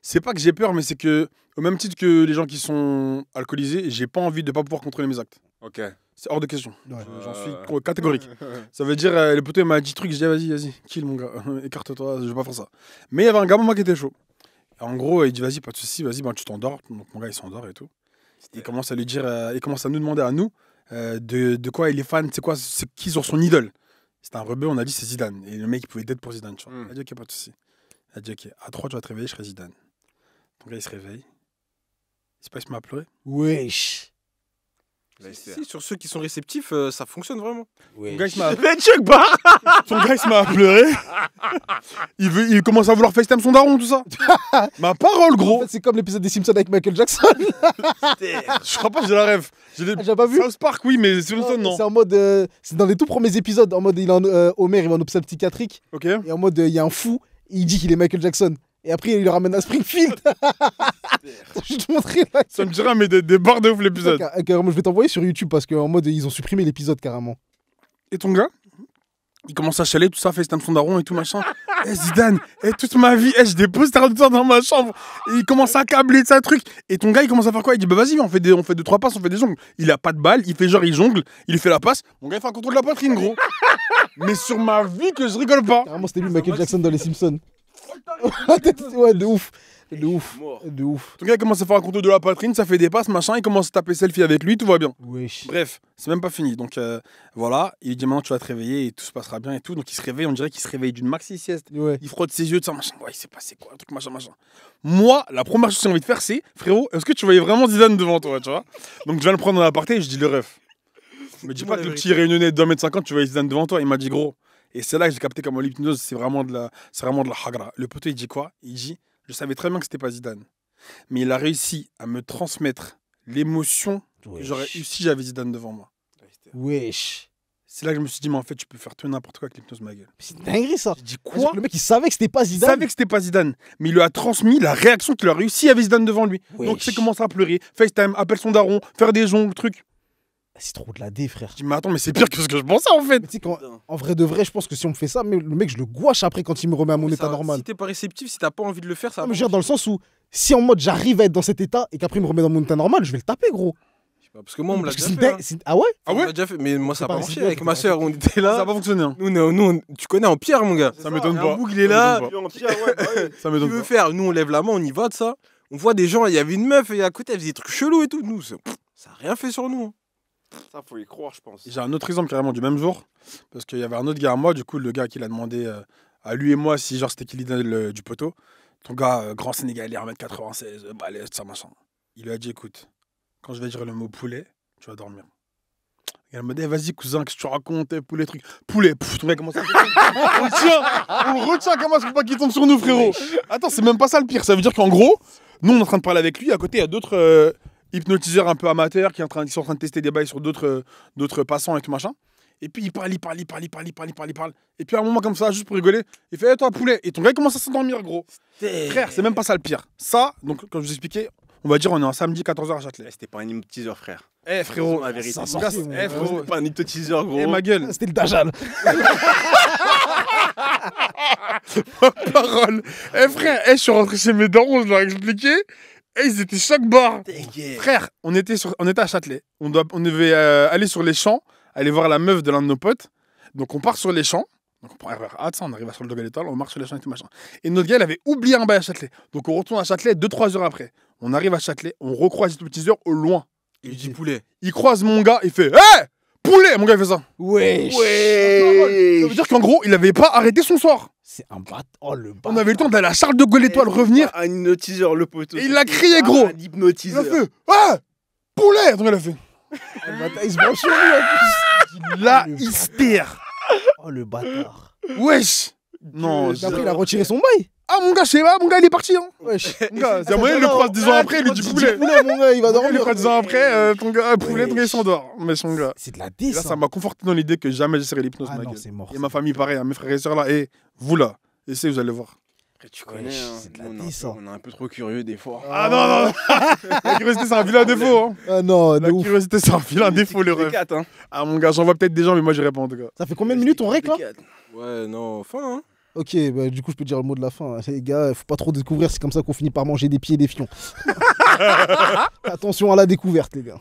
c'est pas que j'ai peur, mais c'est que, au même titre que les gens qui sont alcoolisés, j'ai pas envie de pas pouvoir contrôler mes actes. Ok. C'est hors de question. Ouais. J'en suis catégorique. Ça veut dire, le poteau il m'a dit truc, j'ai dit vas-y, kill mon gars, écarte-toi, je vais pas faire ça. Mais il y avait un gars, moi qui était chaud. Et en gros, il dit vas-y, pas de soucis, vas-y, ben, tu t'endors. Donc mon gars il s'endort et tout. Il commence à lui dire, il commence à nous demander à nous de quoi il est fan, c'est quoi, c'est qui sur son idole. C'était un rebeu, on a dit c'est Zidane. Et le mec il pouvait d'être pour Zidane, tu vois. Il a dit ok, pas de soucis. Il a dit ok, à 3 tu vas te réveiller, je serai Zidane. Ton gars il se réveille. C'est pas il se met à pleurer. Wesh. Si, sur ceux qui sont réceptifs, ça fonctionne vraiment. Ton gars il se met à Mais Chuck Barr Son gars, il se met à pleurer. Il commence à vouloir FaceTime son daron, tout ça. Ma parole, En gros. fait, c'est comme l'épisode des Simpsons avec Michael Jackson. Je crois pas que j'ai la rêve. J'ai pas vu. South Park, oui, mais Simpson, non. C'est en mode. C'est dans les tout premiers épisodes. En mode, Homer, il va en hôpital psychiatrique. Ok. Et en mode, il y a un fou. Il dit qu'il est Michael Jackson. Et après, il le ramène à Springfield. Je vais te montrer là. Ça me dira, mais des barres de ouf l'épisode. Carrément, je vais t'envoyer sur YouTube parce qu'en mode, ils ont supprimé l'épisode carrément. Et ton gars, Il commence à chialer, tout ça, FaceTime son daron et tout machin. Zidane, toute ma vie, je dépose ta ordinateur dans ma chambre. Et il commence à câbler de ça, truc. Et ton gars, il commence à faire quoi? Il dit, bah vas-y, on fait 2-3 passes, on fait des jongles. Il a pas de balle, il fait genre, il jongle, il lui fait la passe. Mon gars, il fait un contrôle de la poitrine, gros. Mais sur ma vie que je rigole pas. Carrément, c'était lui, Michael Jackson dans Les Simpsons. Ouais, de ouf. De ouf. De ouf. Ton gars, il commence à faire un contrôle de la poitrine, ça fait des passes, machin. Il commence à taper selfie avec lui, tout va bien. Wesh. Bref, c'est même pas fini. Donc voilà, il lui dit maintenant tu vas te réveiller et tout se passera bien et tout. Donc il se réveille, on dirait qu'il se réveille d'une maxi sieste. Ouais. Il frotte ses yeux, de ça, machin. Ouais, il s'est passé quoi, un truc, machin, machin. Moi, la première chose que j'ai envie de faire, c'est frérot, est-ce que tu voyais vraiment Zidane devant toi, tu vois? Donc je viens le prendre dans l'aparté et je dis le ref. Il me dit pas que le petit réunionnais de 2m50, tu voyais Zidane devant toi. Il m'a dit gros. Et c'est là que j'ai capté comment l'hypnose, c'est vraiment de la hagra. Le poteau, il dit quoi? Il dit, je savais très bien que c'était pas Zidane. Mais il a réussi à me transmettre l'émotion que j'aurais eu si j'avais Zidane devant moi. Wesh. C'est là que je me suis dit, mais en fait, tu peux faire tout n'importe quoi avec l'hypnose, ma gueule. C'est dinguerie ça. J'ai dit Quoi quoi? Le mec il savait que c'était pas Il Zidane. savait que c'était pas Zidane, mais il lui a transmis la réaction qu'il a réussi s'il y avait Zidane devant lui. Wesh. Donc il commence à pleurer, FaceTime, appelle son daron, faire des jongles, trucs. C'est trop de la dé, frère. Je dis, mais attends, mais c'est pire que ce que je pensais en fait. Mais tu sais, en vrai de vrai, je pense que si on me fait ça, mais le mec, je le gouache après quand il me remet à mon état normal. Si t'es pas réceptif, si t'as pas envie de le faire, ça Non, va. mais je veux dire, dans le sens où, si en mode j'arrive à être dans cet état et qu'après il me remet dans mon état normal, je vais le taper, gros. Parce que moi, on me l'a Parce que déjà c'est fait. une Ah ouais? Ah On ouais? l'a déjà fait, mais moi, ça a pas pas marché. réciproque, Avec ma c'est soeur, on était Ça là. a pas fonctionné. Hein. Nous, tu connais en pierre, mon gars. Ça m'étonne pas. Un boug, il est là. Ça m'étonne En pierre, ouais, bah ouais. Ça Tu m'étonne veux pas. faire? Nous, on lève la main, on y va de ça. On voit des gens, il y avait une meuf et à côté, elle faisait des trucs chelous et tout. Nous, ça a rien fait sur nous. Ça, faut y croire, je pense. J'ai un autre exemple carrément du même jour. Parce qu'il y avait un autre gars à moi, du coup, le gars qui l'a demandé à lui et moi si genre c'était qui l'idole du poteau. Ton gars, grand Sénégalais, 1m96, balèze, ça machin. Il lui a dit écoute, quand je vais dire le mot poulet, tu vas dormir. Il m'a dit vas-y cousin, qu'est-ce que tu racontes, poulet, truc. Poulet, ton gars commence à. On le retient, comment est-ce qu'il faut pas qu'il tombe sur nous, frérot? Attends, c'est même pas ça le pire. Ça veut dire qu'en gros, nous on est en train de parler avec lui, à côté il y a d'autres hypnotiseurs un peu amateurs qui sont en train de tester des bails sur d'autres passants et tout machin. Et puis il parle. Et puis à un moment comme ça, juste pour rigoler, il fait toi poulet. Et ton gars il commence à s'endormir, gros. Frère, c'est même pas ça le pire. Ça, donc comme je vous expliquais, on va dire on est un samedi 14h à Châtelet. C'était pas un hypnotiseur, frère. Eh frérot, la vérité. Ça mon gars, sortit, mon eh gars. frérot, C'était pas un hypnotiseur, gros. eh ma gueule, C'était le Dajjal. parole. Eh frère, je suis rentré chez mes darons, je leur ai expliqué. Ils étaient choc barre. Frère, on était à Châtelet. On devait aller sur les champs, aller voir la meuf de l'un de nos potes. Donc on part sur les champs. Donc on prend RER, on arrive sur le Dog à l'étoile, on marche sur les champs et tout machin. Et notre gars, il avait oublié un bail à Châtelet. Donc on retourne à Châtelet 2-3 heures après. On arrive à Châtelet, on recroise l'hypnotiseur au loin. Il lui dit poulet. Il croise mon gars, il fait hé poulet. Mon gars, il fait ça. Wesh. Ça veut dire qu'en gros, il avait pas arrêté son soir. C'est un bat. Oh le bat. On avait le temps d'aller à Charles de Gaulle étoile, revenir. Un hypnotiseur, le poteau. Et il a crié, gros. Un Il a hypnotiseur. fait ah poulet. Donc il a fait. Le bâtard, il se branche sur lui en plus. La hystère. Oh le bâtard. Wesh. Non. Et après, il a retiré son bail. Ah mon gars, je sais pas, mon gars il est parti. Hein. Wesh. Mon gars, c'est moyen, il le croise 10 ans après, il lui dit poulet. Poulet, mon gars, il va Il dormir. le croise 10 ans après, ton gars, poulet, ton gars il s'endort. Mais son gars. C'est de la Et dé, là, ça. ça m'a conforté dans l'idée que jamais j'essaierai l'hypnose, Ah ma non, gueule. c'est mort. Et ma famille, pareil, hein, mes frères et sœurs là, et vous là, essayez, vous allez voir. Après, tu connais, Wesh, hein. c'est de la Nous, dé, ça. on est un peu trop curieux des fois. Ah non, non. La curiosité, c'est un vilain défaut. Hein. Ah non, de La ouf. curiosité, c'est un vilain défaut, le rêve. Hein. Ah mon gars, j'en vois peut-être des gens, mais moi j'irai pas en tout cas. Ça fait combien de minutes on règle là? Ouais, non, fin, hein. Ok, bah, du coup, je peux dire le mot de la fin. Les gars, faut pas trop découvrir, c'est comme ça qu'on finit par manger des pieds et des fions. Attention à la découverte, les gars.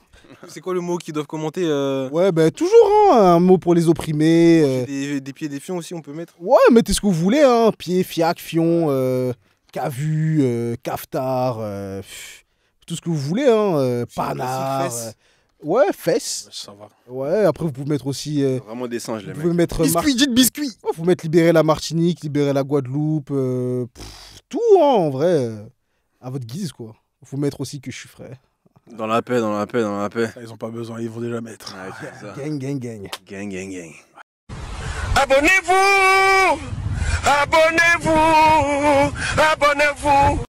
C'est quoi le mot qu'ils doivent commenter Ouais, bah, toujours hein, un mot pour les opprimés. des pieds, des fions aussi, on peut mettre. Ouais, mettez ce que vous voulez, hein. Pied, fiac, fion, cavu, cafetard, tout ce que vous voulez, hein. Panard. fesses. Ouais, fesses. Ça va. Ouais, après, vous pouvez mettre aussi. Vraiment des singes, les Vous mecs. pouvez mettre. Biscuit, dites biscuit. Ouais, faut mettre libérer la Martinique, libérer la Guadeloupe, tout hein, en vrai, à votre guise quoi. Faut mettre aussi que je suis frais. Dans la paix, dans la paix, dans la paix. Ça, ils ont pas besoin, ils vont déjà mettre. Ouais, c'est ça. Gang, gang, gang. Gang, gang, gang. Abonnez-vous! Abonnez-vous! Abonnez-vous!